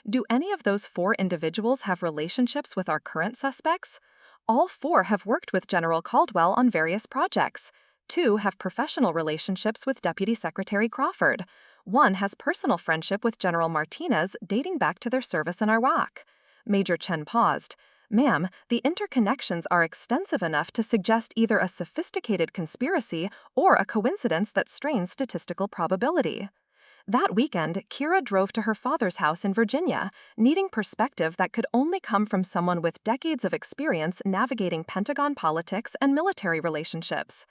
S2: Do any of those 4 individuals have relationships with our current suspects? All 4 have worked with General Caldwell on various projects. 2 have professional relationships with Deputy Secretary Crawford. 1 has personal friendship with General Martinez dating back to their service in Iraq. Major Chen paused. "Ma'am, the interconnections are extensive enough to suggest either a sophisticated conspiracy or a coincidence that strains statistical probability." That weekend, Kira drove to her father's house in Virginia, needing perspective that could only come from someone with decades of experience navigating Pentagon politics and military relationships.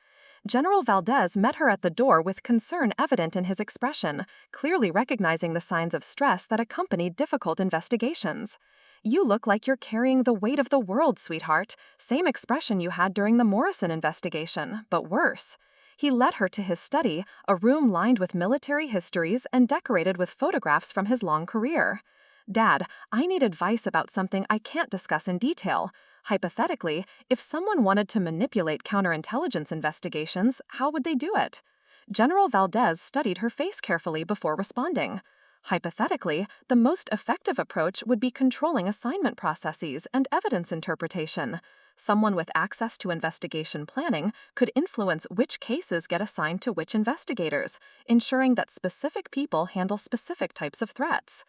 S2: General Valdez met her at the door with concern evident in his expression, clearly recognizing the signs of stress that accompanied difficult investigations. "You look like you're carrying the weight of the world, sweetheart. Same expression you had during the Morrison investigation, but worse." He led her to his study, a room lined with military histories and decorated with photographs from his long career. "Dad, I need advice about something I can't discuss in detail. Hypothetically, if someone wanted to manipulate counterintelligence investigations, how would they do it?" General Valdez studied her face carefully before responding. Hypothetically, the most effective approach would be controlling assignment processes and evidence interpretation. Someone with access to investigation planning could influence which cases get assigned to which investigators, ensuring that specific people handle specific types of threats.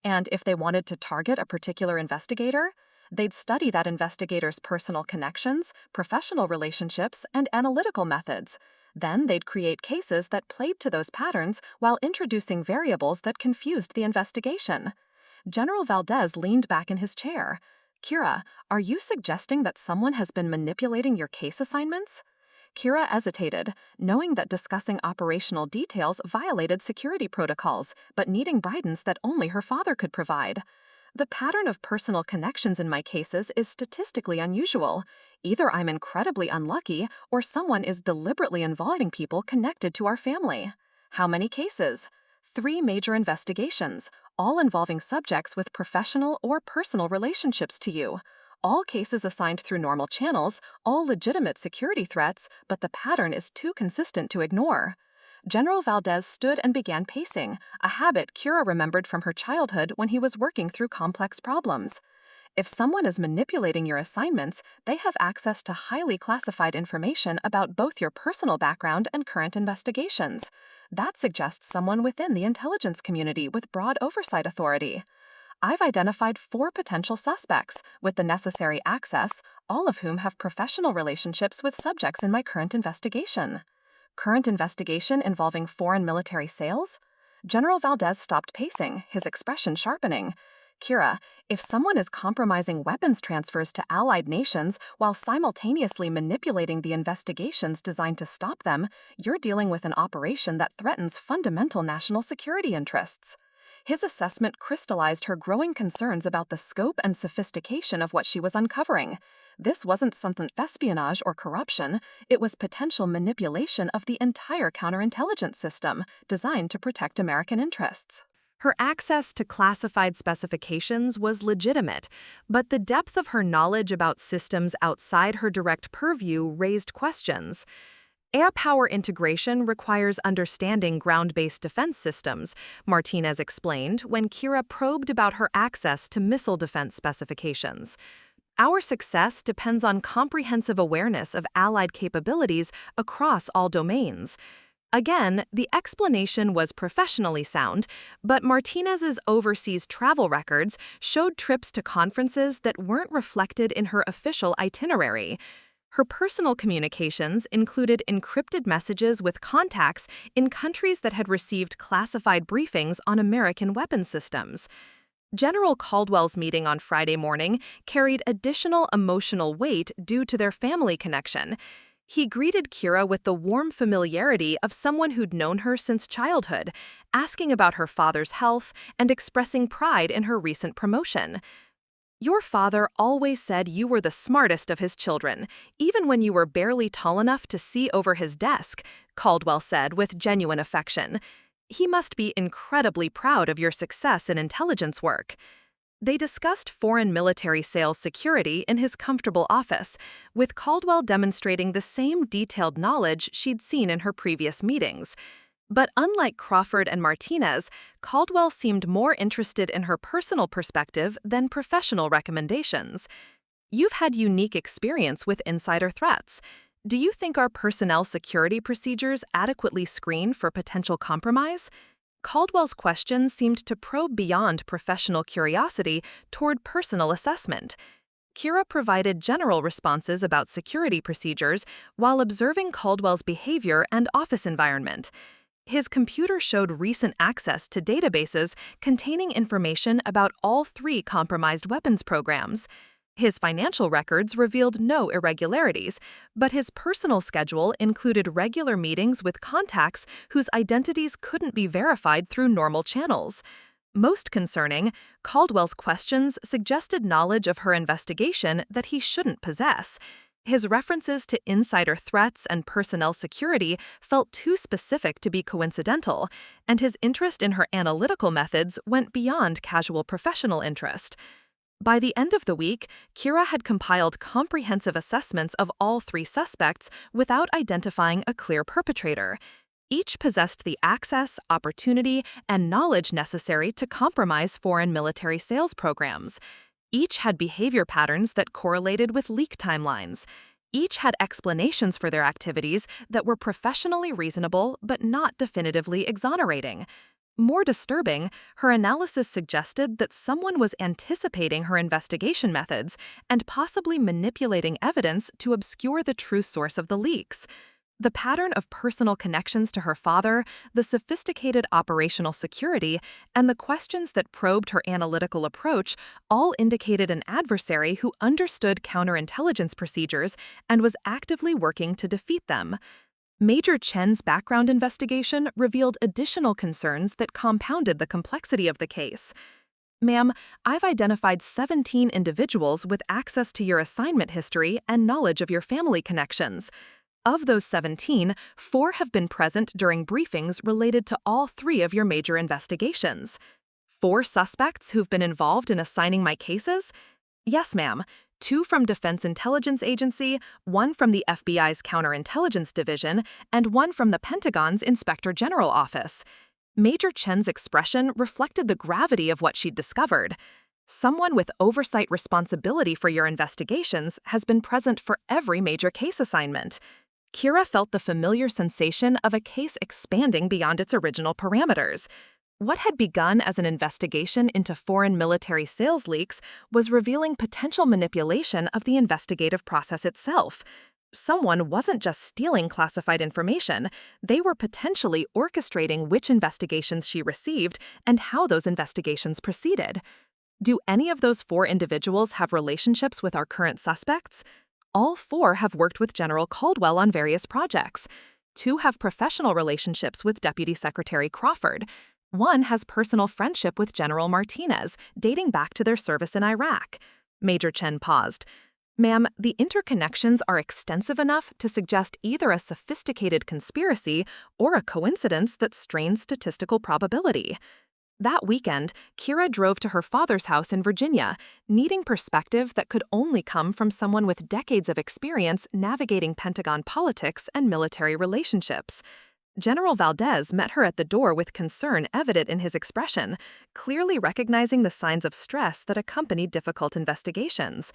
S2: And if they wanted to target a particular investigator, they'd study that investigator's personal connections, professional relationships, and analytical methods. Then they'd create cases that played to those patterns while introducing variables that confused the investigation. General Valdez leaned back in his chair. "Kira, are you suggesting that someone has been manipulating your case assignments?" Kira hesitated, knowing that discussing operational details violated security protocols, but needing guidance that only her father could provide. "The pattern of personal connections in my cases is statistically unusual. Either I'm incredibly unlucky, or someone is deliberately involving people connected to our family." "How many cases?" "3 major investigations, all involving subjects with professional or personal relationships to you. All cases assigned through normal channels, all legitimate security threats, but the pattern is too consistent to ignore." General Valdez stood and began pacing, a habit Kira remembered from her childhood when he was working through complex problems. "If someone is manipulating your assignments, they have access to highly classified information about both your personal background and current investigations. That suggests someone within the intelligence community with broad oversight authority. I've identified 4 potential suspects with the necessary access, all of whom have professional relationships with subjects in my current investigation." "Current investigation involving foreign military sales?" General Valdez stopped pacing, his expression sharpening. "Kira, if someone is compromising weapons transfers to allied nations while simultaneously manipulating the investigations designed to stop them, you're dealing with an operation that threatens fundamental national security interests." His assessment crystallized her growing concerns about the scope and sophistication of what she was uncovering. This wasn't some espionage or corruption, it was potential manipulation of the entire counterintelligence system, designed to protect American interests.
S1: Her access to classified specifications was legitimate, but the depth of her knowledge about systems outside her direct purview raised questions. Air power integration requires understanding ground-based defense systems, Martinez explained when Kira probed about her access to missile defense specifications. "Our success depends on comprehensive awareness of allied capabilities across all domains." Again, the explanation was professionally sound, but Martinez's overseas travel records showed trips to conferences that weren't reflected in her official itinerary. Her personal communications included encrypted messages with contacts in countries that had received classified briefings on American weapons systems. General Caldwell's meeting on Friday morning carried additional emotional weight due to their family connection. He greeted Kira with the warm familiarity of someone who'd known her since childhood, asking about her father's health and expressing pride in her recent promotion. "Your father always said you were the smartest of his children, even when you were barely tall enough to see over his desk," Caldwell said with genuine affection. "He must be incredibly proud of your success in intelligence work." They discussed foreign military sales security in his comfortable office, with Caldwell demonstrating the same detailed knowledge she'd seen in her previous meetings. But unlike Crawford and Martinez, Caldwell seemed more interested in her personal perspective than professional recommendations. "You've had unique experience with insider threats. Do you think our personnel security procedures adequately screen for potential compromise?" Caldwell's question seemed to probe beyond professional curiosity toward personal assessment. Kira provided general responses about security procedures while observing Caldwell's behavior and office environment. His computer showed recent access to databases containing information about all 3 compromised weapons programs. His financial records revealed no irregularities, but his personal schedule included regular meetings with contacts whose identities couldn't be verified through normal channels. Most concerning, Caldwell's questions suggested knowledge of her investigation that he shouldn't possess.
S2: His references to insider threats and personnel security felt too specific to be coincidental, and his interest in her analytical methods went beyond casual professional interest. By the end of the week, Kira had compiled comprehensive assessments of all three suspects without identifying a clear perpetrator. Each possessed the access, opportunity, and knowledge necessary to compromise foreign military sales programs. Each had behavior patterns that correlated with leak timelines. Each had explanations for their activities that were professionally reasonable but not definitively exonerating. More disturbing, her analysis suggested that someone was anticipating her investigation methods and possibly manipulating evidence to obscure the true source of the leaks. The pattern of personal connections to her father, the sophisticated operational security, and the questions that probed her analytical approach all indicated an adversary who understood counterintelligence procedures and was actively working to defeat them. Major Chen's background investigation revealed additional concerns that compounded the complexity of the case. Ma'am, I've identified 17 individuals with access to your assignment history and knowledge of your family connections. Of those 17, 4 have been present during briefings related to all 3 of your major investigations. 4 suspects who've been involved in assigning my cases? Yes, ma'am. 2 from Defense Intelligence Agency, 1 from the FBI's Counterintelligence Division, and 1 from the Pentagon's Inspector General Office. Major Chen's expression reflected the gravity of what she'd discovered. Someone with oversight responsibility for your investigations has been present for every major case assignment. Kira felt the familiar sensation of a case expanding beyond its original parameters. What had begun as an investigation into foreign military sales leaks was revealing potential manipulation of the investigative process itself. Someone wasn't just stealing classified information, they were potentially orchestrating which investigations she received and how those investigations proceeded. Do any of those 4 individuals have relationships with our current suspects? All 4 have worked with General Caldwell on various projects. 2 have professional relationships with Deputy Secretary Crawford. 1 has personal friendship with General Martinez, dating back to their service in Iraq. Major Chen paused. Ma'am, the interconnections are extensive enough to suggest either a sophisticated conspiracy or a coincidence that strains statistical probability. That weekend, Kira drove to her father's house in Virginia, needing perspective that could only come from someone with decades of experience navigating Pentagon politics and military relationships. General Valdez met her at the door with concern evident in his expression, clearly recognizing the signs of stress that accompany difficult investigations.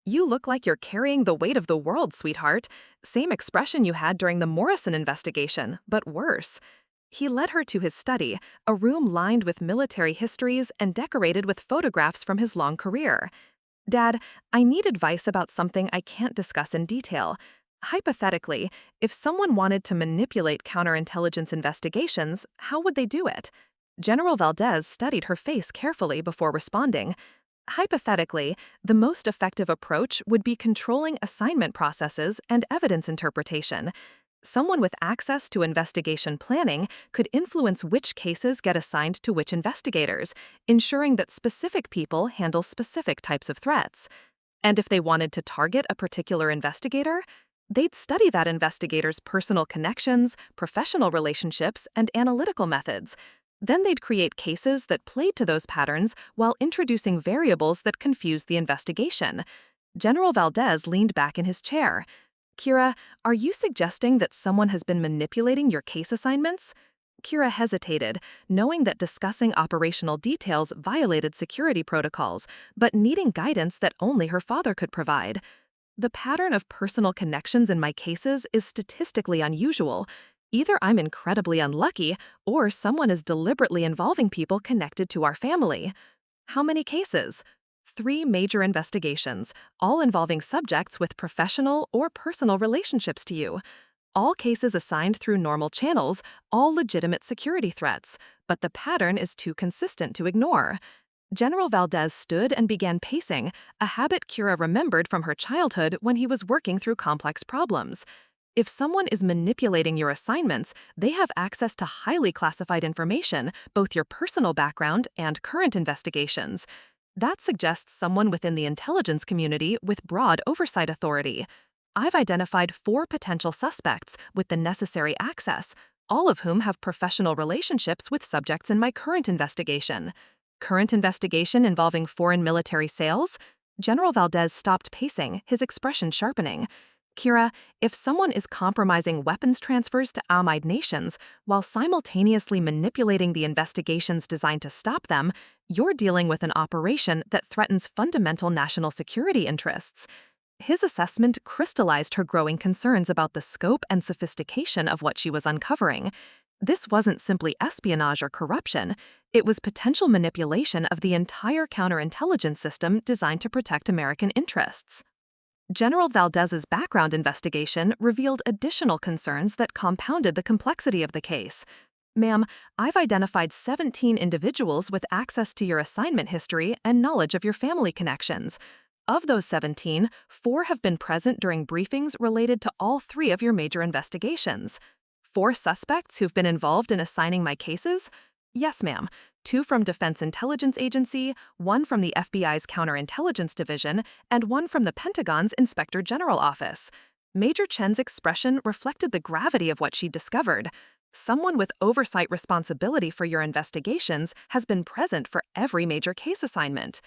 S2: "You look like you're carrying the weight of the world, sweetheart. Same expression you had during the Morrison investigation, but worse." He led her to his study, a room lined with military histories and decorated with photographs from his long career. "Dad, I need advice about something I can't discuss in detail. Hypothetically, if someone wanted to manipulate counterintelligence investigations, how would they do it?" General Valdez studied her face carefully before responding. "Hypothetically, the most effective approach would be controlling assignment processes and evidence interpretation. Someone with access to investigation planning could influence which cases get assigned to which investigators, ensuring that specific people handle specific types of threats. And if they wanted to target a particular investigator, they'd study that investigator's personal connections, professional relationships, and analytical methods. Then they'd create cases that played to those patterns while introducing variables that confused the investigation." General Valdez leaned back in his chair. "Kira, are you suggesting that someone has been manipulating your case assignments?" Kira hesitated, knowing that discussing operational details violated security protocols, but needing guidance that only her father could provide. "The pattern of personal connections in my cases is statistically unusual. Either I'm incredibly unlucky, or someone is deliberately involving people connected to our family." "How many cases?" 3 major investigations, all involving subjects with professional or personal relationships to you. All cases assigned through normal channels, all legitimate security threats, but the pattern is too consistent to ignore." General Valdez stood and began pacing, a habit Kira remembered from her childhood when he was working through complex problems. If someone is manipulating your assignments, they have access to highly classified information, both your personal background and current investigations. That suggests someone within the intelligence community with broad oversight authority. I've identified 4 potential suspects with the necessary access, all of whom have professional relationships with subjects in my current investigation. Current investigation involving foreign military sales? General Valdez stopped pacing, his expression sharpening. Kira, if someone is compromising weapons transfers to allied nations while simultaneously manipulating the investigations designed to stop them, you're dealing with an operation that threatens fundamental national security interests. His assessment crystallized her growing concerns about the scope and sophistication of what she was uncovering. This wasn't simply espionage or corruption, it was potential manipulation of the entire counterintelligence system designed to protect American interests. General Valdez's background investigation revealed additional concerns that compounded the complexity of the case. Ma'am, I've identified 17 individuals with access to your assignment history and knowledge of your family connections. Of those 17, 4 have been present during briefings related to all 3 of your major investigations. 4 suspects who've been involved in assigning my cases? Yes, ma'am. 2 from Defense Intelligence Agency, 1 from the FBI's Counterintelligence Division, and 1 from the Pentagon's Inspector General Office. Major Chen's expression reflected the gravity of what she discovered. Someone with oversight responsibility for your investigations has been present for every major case assignment.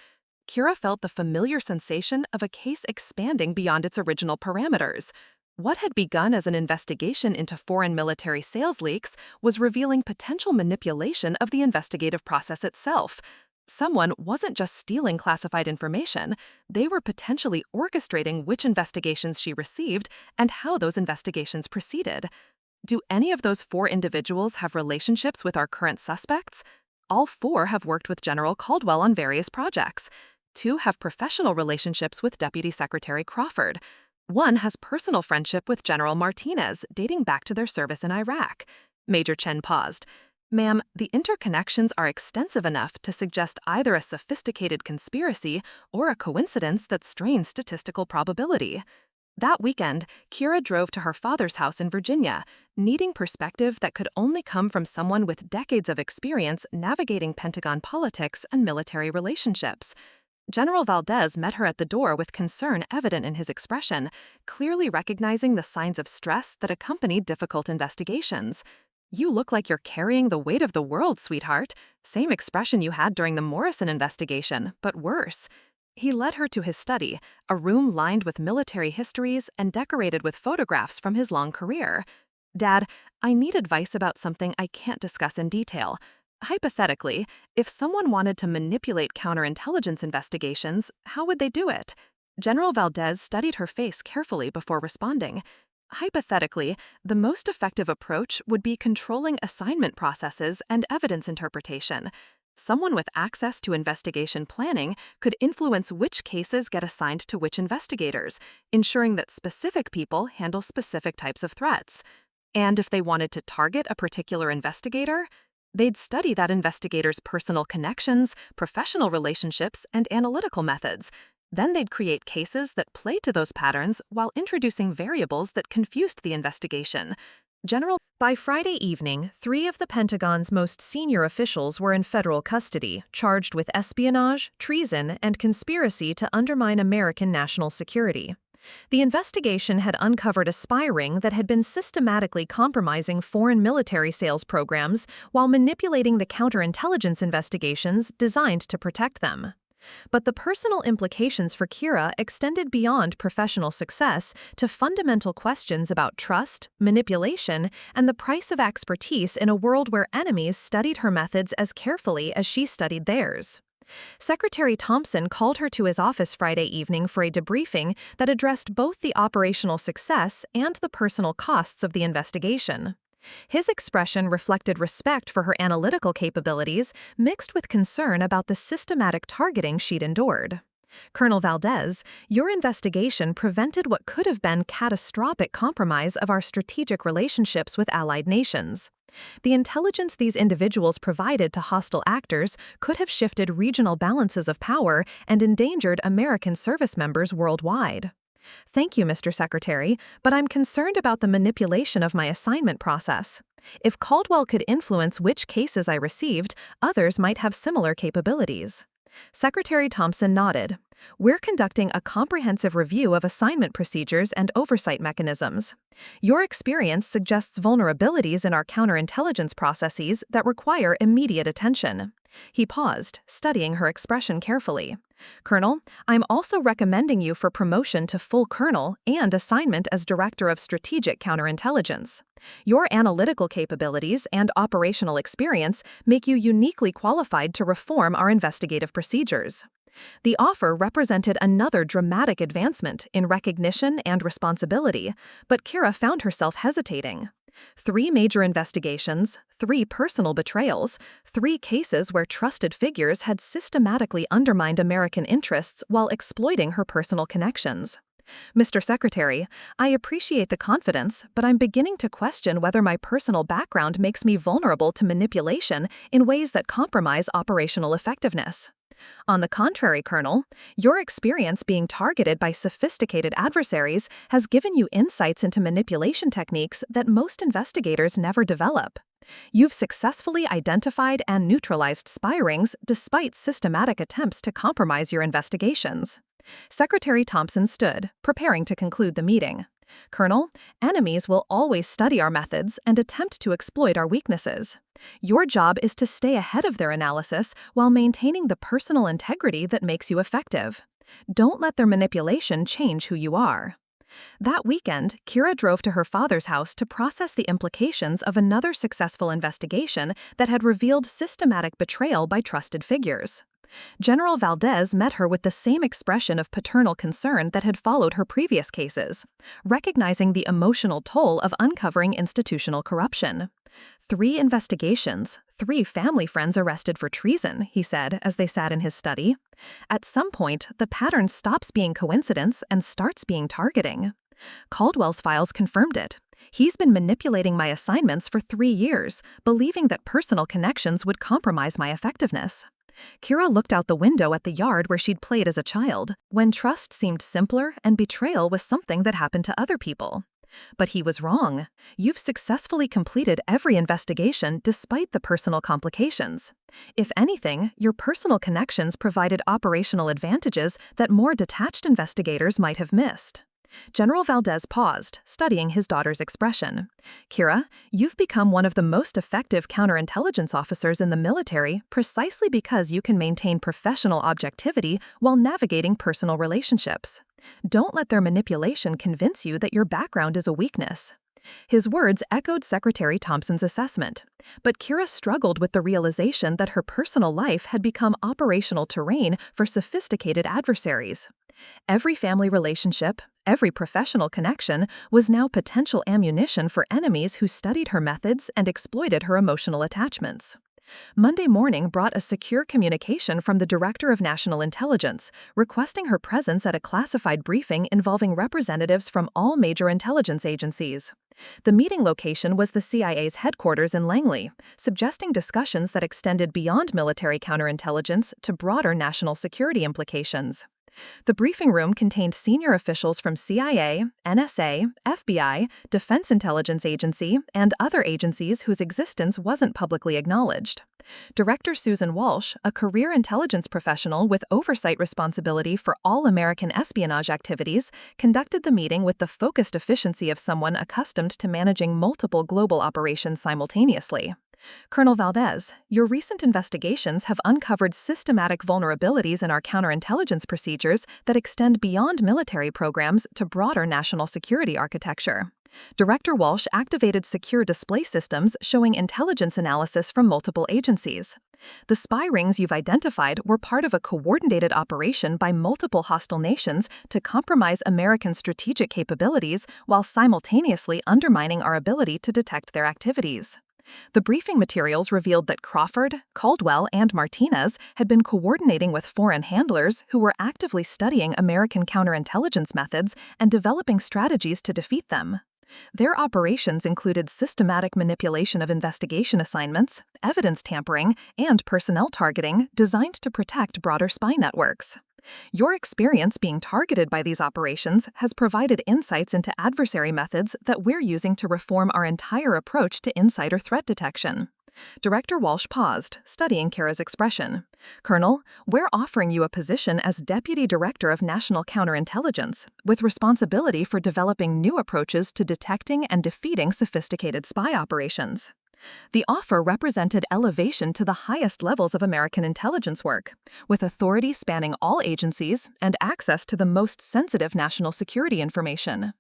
S2: Kira felt the familiar sensation of a case expanding beyond its original parameters. What had begun as an investigation into foreign military sales leaks was revealing potential manipulation of the investigative process itself. Someone wasn't just stealing classified information, they were potentially orchestrating which investigations she received and how those investigations proceeded. Do any of those 4 individuals have relationships with our current suspects? All 4 have worked with General Caldwell on various projects. 2 have professional relationships with Deputy Secretary Crawford. 1 has personal friendship with General Martinez, dating back to their service in Iraq. Major Chen paused. Ma'am, the interconnections are extensive enough to suggest either a sophisticated conspiracy or a coincidence that strains statistical probability. That weekend, Kira drove to her father's house in Virginia, needing perspective that could only come from someone with decades of experience navigating Pentagon politics and military relationships. General Valdez met her at the door with concern evident in his expression, clearly recognizing the signs of stress that accompanied difficult investigations. "You look like you're carrying the weight of the world, sweetheart." Same expression you had during the Morrison investigation, but worse. He led her to his study, a room lined with military histories and decorated with photographs from his long career. "Dad, I need advice about something I can't discuss in detail. Hypothetically, if someone wanted to manipulate counterintelligence investigations, how would they do it?" General Valdez studied her face carefully before responding. Hypothetically, the most effective approach would be controlling assignment processes and evidence interpretation. Someone with access to investigation planning could influence which cases get assigned to which investigators, ensuring that specific people handle specific types of threats. And if they wanted to target a particular investigator, they'd study that investigator's personal connections, professional relationships, and analytical methods. Then they'd create cases that play to those patterns while introducing variables that confused the investigation. By Friday evening, 3 of the Pentagon's most senior officials were in federal custody, charged with espionage, treason, and conspiracy to undermine American national security. The investigation had uncovered a spy ring that had been systematically compromising foreign military sales programs while manipulating the counterintelligence investigations designed to protect them. But the personal implications for Kira extended beyond professional success to fundamental questions about trust, manipulation, and the price of expertise in a world where enemies studied her methods as carefully as she studied theirs. Secretary Thompson called her to his office Friday evening for a debriefing that addressed both the operational success and the personal costs of the investigation. His expression reflected respect for her analytical capabilities, mixed with concern about the systematic targeting she'd endured. "Colonel Valdez, your investigation prevented what could have been catastrophic compromise of our strategic relationships with allied nations. The intelligence these individuals provided to hostile actors could have shifted regional balances of power and endangered American service members worldwide. Thank you, Mr. Secretary, but I'm concerned about the manipulation of my assignment process. If Caldwell could influence which cases I received, others might have similar capabilities." Secretary Thompson nodded.
S1: We're conducting a comprehensive review of assignment procedures and oversight mechanisms. Your experience suggests vulnerabilities in our counterintelligence processes that require immediate attention. He paused, studying her expression carefully. Colonel, I'm also recommending you for promotion to full colonel and assignment as Director of Strategic Counterintelligence. Your analytical capabilities and operational experience make you uniquely qualified to reform our investigative procedures. The offer represented another dramatic advancement in recognition and responsibility, but Kira found herself hesitating. 3 major investigations, 3 personal betrayals, 3 cases where trusted figures had systematically undermined American interests while exploiting her personal connections. Mr. Secretary, I appreciate the confidence, but I'm beginning to question whether my personal background makes me vulnerable to manipulation in ways that compromise operational effectiveness. On the contrary, Colonel, your experience being targeted by sophisticated adversaries has given you insights into manipulation techniques that most investigators never develop. You've successfully identified and neutralized spy rings despite systematic attempts to compromise your investigations. Secretary Thompson stood, preparing to conclude the meeting. Colonel, enemies will always study our methods and attempt to exploit our weaknesses. Your job is to stay ahead of their analysis while maintaining the personal integrity that makes you effective. Don't let their manipulation change who you are. That weekend, Kira drove to her father's house to process the implications of another successful investigation that had revealed systematic betrayal by trusted figures. General Valdez met her with the same expression of paternal concern that had followed her previous cases, recognizing the emotional toll of uncovering institutional corruption. 3 investigations, 3 family friends arrested for treason, he said as they sat in his study. At some point, the pattern stops being coincidence and starts being targeting. Caldwell's files confirmed it. He's been manipulating my assignments for 3 years, believing that personal connections would compromise my effectiveness. Kira looked out the window at the yard where she'd played as a child, when trust seemed simpler and betrayal was something that happened to other people. But he was wrong. You've successfully completed every investigation despite the personal complications. If anything, your personal connections provided operational advantages that more detached investigators might have missed. General Valdez paused, studying his daughter's expression. Kira, you've become one of the most effective counterintelligence officers in the military precisely because you can maintain professional objectivity while navigating personal relationships. Don't let their manipulation convince you that your background is a weakness. His words echoed Secretary Thompson's assessment, but Kira struggled with the realization that her personal life had become operational terrain for sophisticated adversaries. Every family relationship, every professional connection was now potential ammunition for enemies who studied her methods and exploited her emotional attachments. Monday morning brought a secure communication from the Director of National Intelligence, requesting her presence at a classified briefing involving representatives from all major intelligence agencies. The meeting location was the CIA's headquarters in Langley, suggesting discussions that extended beyond military counterintelligence to broader national security implications. The briefing room contained senior officials from CIA, NSA, FBI, Defense Intelligence Agency, and other agencies whose existence wasn't publicly acknowledged. Director Susan Walsh, a career intelligence professional with oversight responsibility for all American espionage activities, conducted the meeting with the focused efficiency of someone accustomed to managing multiple global operations simultaneously. Colonel Valdez, your recent investigations have uncovered systematic vulnerabilities in our counterintelligence procedures that extend beyond military programs to broader national security architecture. Director Walsh activated secure display systems showing intelligence analysis from multiple agencies. The spy rings you've identified were part of a coordinated operation by multiple hostile nations to compromise American strategic capabilities while simultaneously undermining our ability to detect their activities. The briefing materials revealed that Crawford, Caldwell, and Martinez had been coordinating with foreign handlers who were actively studying American counterintelligence methods and developing strategies to defeat them. Their operations included systematic manipulation of investigation assignments, evidence tampering, and personnel targeting designed to protect broader spy networks. Your experience being targeted by these operations has provided insights into adversary methods that we're using to reform our entire approach to insider threat detection.
S2: Director Walsh paused, studying Kira's expression. Colonel, we're offering you a position as Deputy Director of National Counterintelligence, with responsibility for developing new approaches to detecting and defeating sophisticated spy operations. The offer represented elevation to the highest levels of American intelligence work, with authority spanning all agencies and access to the most sensitive national security information.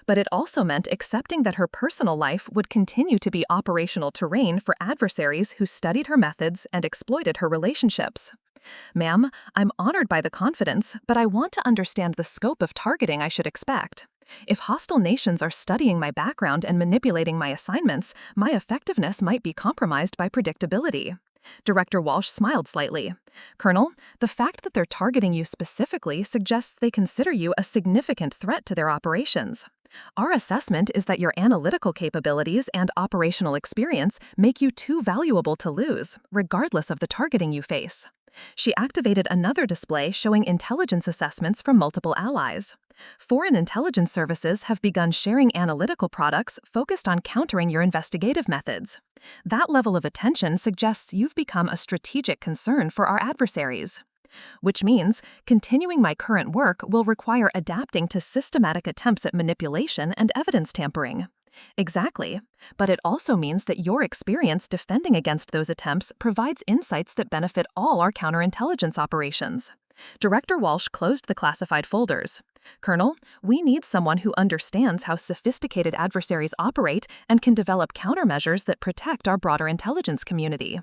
S2: But it also meant accepting that her personal life would continue to be operational terrain for adversaries who studied her methods and exploited her relationships. Ma'am, I'm honored by the confidence, but I want to understand the scope of targeting I should expect. If hostile nations are studying my background and manipulating my assignments, my effectiveness might be compromised by predictability. Director Walsh smiled slightly. Colonel, the fact that they're targeting you specifically suggests they consider you a significant threat to their operations. Our assessment is that your analytical capabilities and operational experience make you too valuable to lose, regardless of the targeting you face. She activated another display showing intelligence assessments from multiple allies. Foreign intelligence services have begun sharing analytical products focused on countering your investigative methods. That level of attention suggests you've become a strategic concern for our adversaries. Which means continuing my current work will require adapting to systematic attempts at manipulation and evidence tampering. Exactly, but it also means that your experience defending against those attempts provides insights that benefit all our counterintelligence operations. Director Walsh closed the classified folders. Colonel, we need someone who understands how sophisticated adversaries operate and can develop countermeasures that protect our broader intelligence community.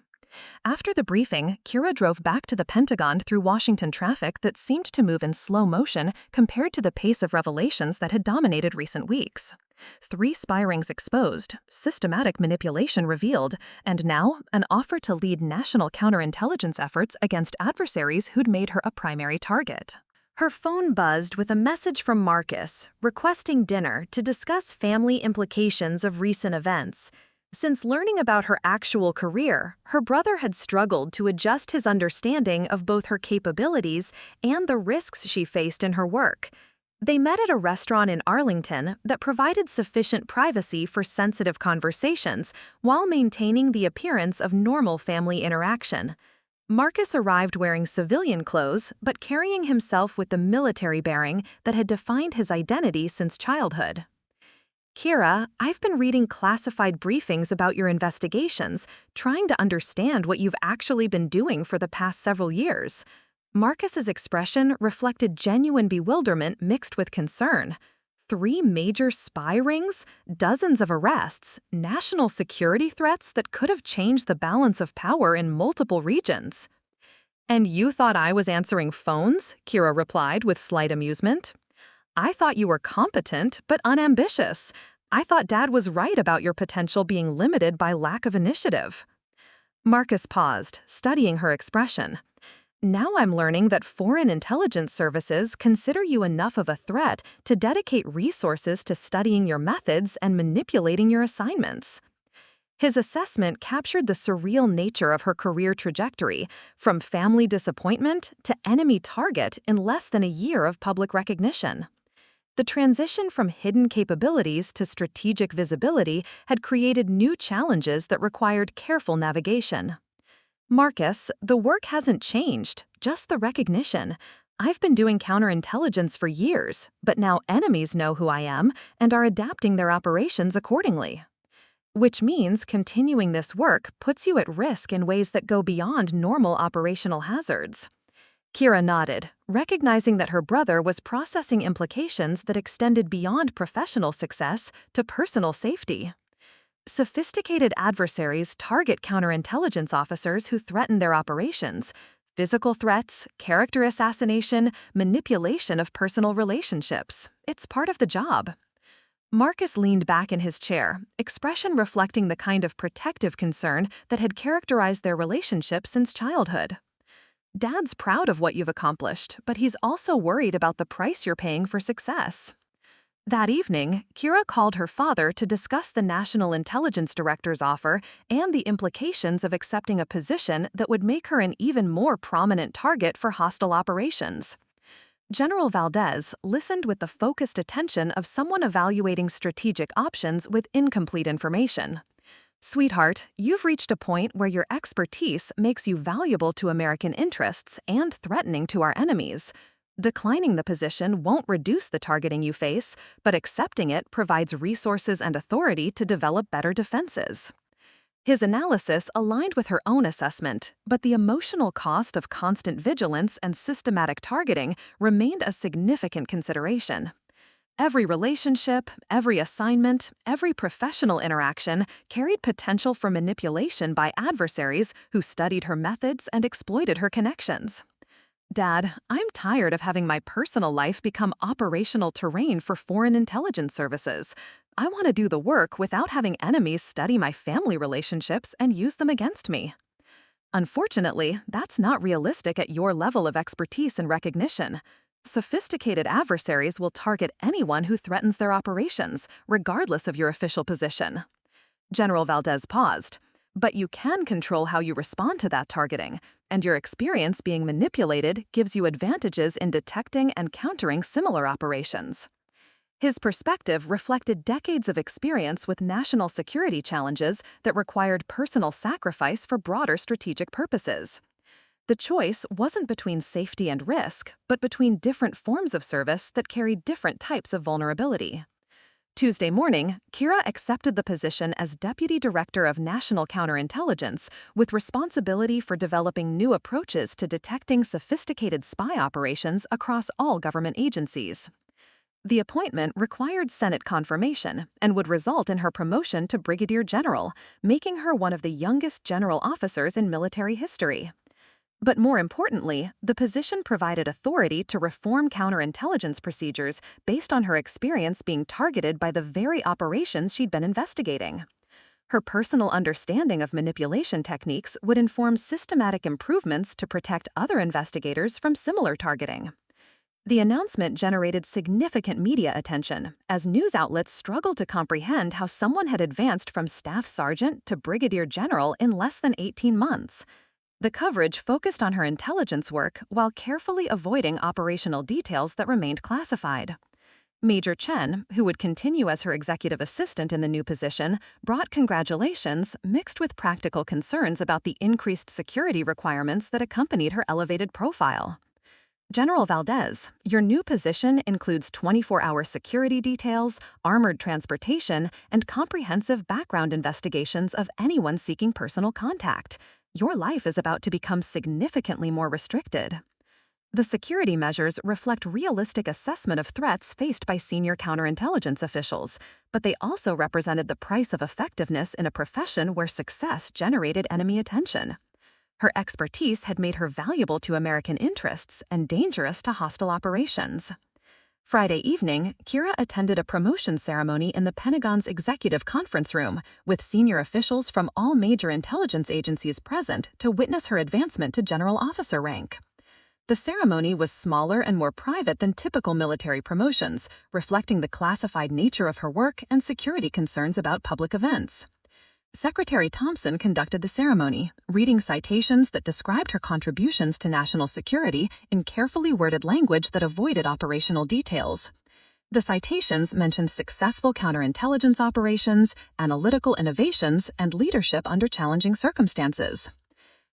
S2: After the briefing, Kira drove back to the Pentagon through Washington traffic that seemed to move in slow motion compared to the pace of revelations that had dominated recent weeks. 3 spy rings exposed, systematic manipulation revealed, and now an offer to lead national counterintelligence efforts against adversaries who'd made her a primary target.
S1: Her phone buzzed with a message from Marcus, requesting dinner to discuss family implications of recent events. Since learning about her actual career, her brother had struggled to adjust his understanding of both her capabilities and the risks she faced in her work. They met at a restaurant in Arlington that provided sufficient privacy for sensitive conversations while maintaining the appearance of normal family interaction. Marcus arrived wearing civilian clothes, but carrying himself with the military bearing that had defined his identity since childhood. Kira, I've been reading classified briefings about your investigations, trying to understand what you've actually been doing for the past several years. Marcus's expression reflected genuine bewilderment mixed with concern. 3 major spy rings, dozens of arrests, national security threats that could have changed the balance of power in multiple regions. And you thought I was answering phones? Kira replied with slight amusement. I thought you were competent, but unambitious. I thought Dad was right about your potential being limited by lack of initiative. Marcus paused, studying her expression. Now I'm learning that foreign intelligence services consider you enough of a threat to dedicate resources to studying your methods and manipulating your assignments. His assessment captured the surreal nature of her career trajectory, from family disappointment to enemy target in less than a year of public recognition. The transition from hidden capabilities to strategic visibility had created new challenges that required careful navigation. Marcus, the work hasn't changed, just the recognition. I've been doing counterintelligence for years, but now enemies know who I am and are adapting their operations accordingly. Which means continuing this work puts you at risk in ways that go beyond normal operational hazards. Kira nodded, recognizing that her brother was processing implications that extended beyond professional success to personal safety. Sophisticated adversaries target counterintelligence officers who threaten their operations. Physical threats, character assassination, manipulation of personal relationships. It's part of the job. Marcus leaned back in his chair, expression reflecting the kind of protective concern that had characterized their relationship since childhood. Dad's proud of what you've accomplished, but he's also worried about the price you're paying for success. That evening, Kira called her father to discuss the National Intelligence Director's offer and the implications of accepting a position that would make her an even more prominent target for hostile operations. General Valdez listened with the focused attention of someone evaluating strategic options with incomplete information.
S2: Sweetheart, you've reached a point where your expertise makes you valuable to American interests and threatening to our enemies. Declining the position won't reduce the targeting you face, but accepting it provides resources and authority to develop better defenses. His analysis aligned with her own assessment, but the emotional cost of constant vigilance and systematic targeting remained a significant consideration. Every relationship, every assignment, every professional interaction carried potential for manipulation by adversaries who studied her methods and exploited her connections. Dad, I'm tired of having my personal life become operational terrain for foreign intelligence services. I want to do the work without having enemies study my family relationships and use them against me. Unfortunately, that's not realistic at your level of expertise and recognition. Sophisticated adversaries will target anyone who threatens their operations, regardless of your official position. General Valdez paused. But you can control how you respond to that targeting, and your experience being manipulated gives you advantages in detecting and countering similar operations. His perspective reflected decades of experience with national security challenges that required personal sacrifice for broader strategic purposes. The choice wasn't between safety and risk, but between different forms of service that carried different types of vulnerability. Tuesday morning, Kira accepted the position as Deputy Director of National Counterintelligence, with responsibility for developing new approaches to detecting sophisticated spy operations across all government agencies. The appointment required Senate confirmation and would result in her promotion to Brigadier General, making her one of the youngest general officers in military history. But more importantly, the position provided authority to reform counterintelligence procedures based on her experience being targeted by the very operations she'd been investigating. Her personal understanding of manipulation techniques would inform systematic improvements to protect other investigators from similar targeting. The announcement generated significant media attention, as news outlets struggled to comprehend how someone had advanced from staff sergeant to brigadier general in less than 18 months. The coverage focused on her intelligence work while carefully avoiding operational details that remained classified. Major Chen, who would continue as her executive assistant in the new position, brought congratulations mixed with practical concerns about the increased security requirements that accompanied her elevated profile. General Valdez, your new position includes 24-hour security details, armored transportation, and comprehensive background investigations of anyone seeking personal contact. Your life is about to become significantly more restricted. The security measures reflect realistic assessment of threats faced by senior counterintelligence officials, but they also represented the price of effectiveness in a profession where success generated enemy attention. Her expertise had made her valuable to American interests and dangerous to hostile operations. Friday evening, Kira attended a promotion ceremony in the Pentagon's executive conference room, with senior officials from all major intelligence agencies present to witness her advancement to general officer rank. The ceremony was smaller and more private than typical military promotions, reflecting the classified nature of her work and security concerns about public events. Secretary Thompson conducted the ceremony, reading citations that described her contributions to national security in carefully worded language that avoided operational details. The citations mentioned successful counterintelligence operations, analytical innovations, and leadership under challenging circumstances.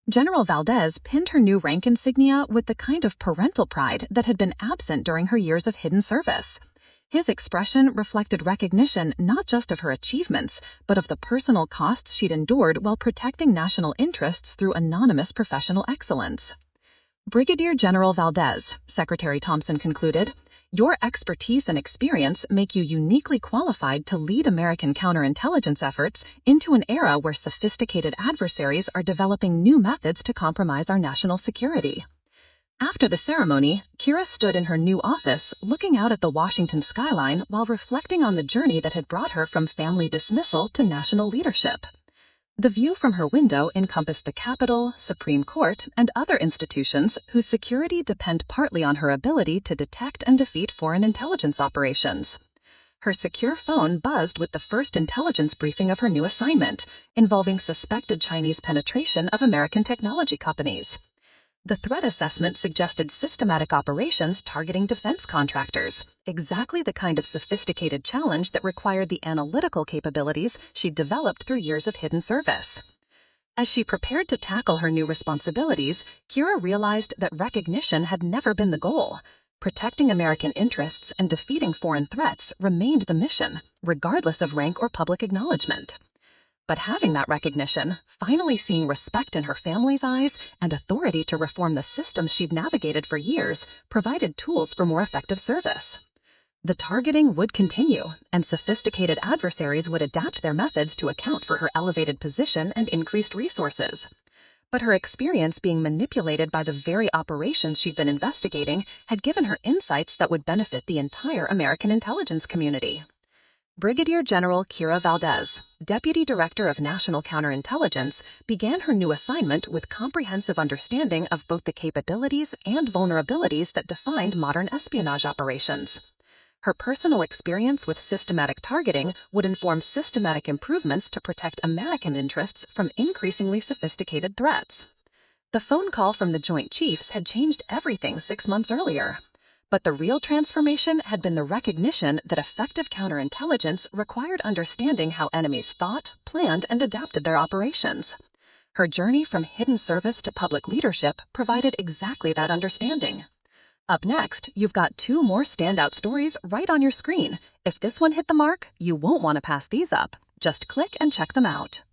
S2: General Valdez pinned her new rank insignia with the kind of parental pride that had been absent during her years of hidden service. His expression reflected recognition not just of her achievements, but of the personal costs she'd endured while protecting national interests through anonymous professional excellence. Brigadier General Valdez, Secretary Thompson concluded, your expertise and experience make you uniquely qualified to lead American counterintelligence efforts into an era where sophisticated adversaries are developing new methods to compromise our national security. After the ceremony, Kira stood in her new office, looking out at the Washington skyline while reflecting on the journey that had brought her from family dismissal to national leadership. The view from her window encompassed the Capitol, Supreme Court, and other institutions whose security depend partly on her ability to detect and defeat foreign intelligence operations. Her secure phone buzzed with the first intelligence briefing of her new assignment, involving suspected Chinese penetration of American technology companies. The threat assessment suggested systematic operations targeting defense contractors, exactly the kind of sophisticated challenge that required the analytical capabilities she'd developed through years of hidden service. As she prepared to tackle her new responsibilities, Kira realized that recognition had never been the goal. Protecting American interests and defeating foreign threats remained the mission, regardless of rank or public acknowledgement. But having that recognition, finally seeing respect in her family's eyes, and authority to reform the systems she'd navigated for years, provided tools for more effective service. The targeting would continue, and sophisticated adversaries would adapt their methods to account for her elevated position and increased resources. But her experience being manipulated by the very operations she'd been investigating had given her insights that would benefit the entire American intelligence community. Brigadier General Kira Valdez, Deputy Director of National Counterintelligence, began her new assignment with comprehensive understanding of both the capabilities and vulnerabilities that defined modern espionage operations. Her personal experience with systematic targeting would inform systematic improvements to protect American interests from increasingly sophisticated threats. The phone call from the Joint Chiefs had changed everything 6 months earlier. But the real transformation had been the recognition that effective counterintelligence required understanding how enemies thought, planned, and adapted their operations. Her journey from hidden service to public leadership provided exactly that understanding. Up next, you've got 2 more standout stories right on your screen. If this one hit the mark, you won't want to pass these up. Just click and check them out.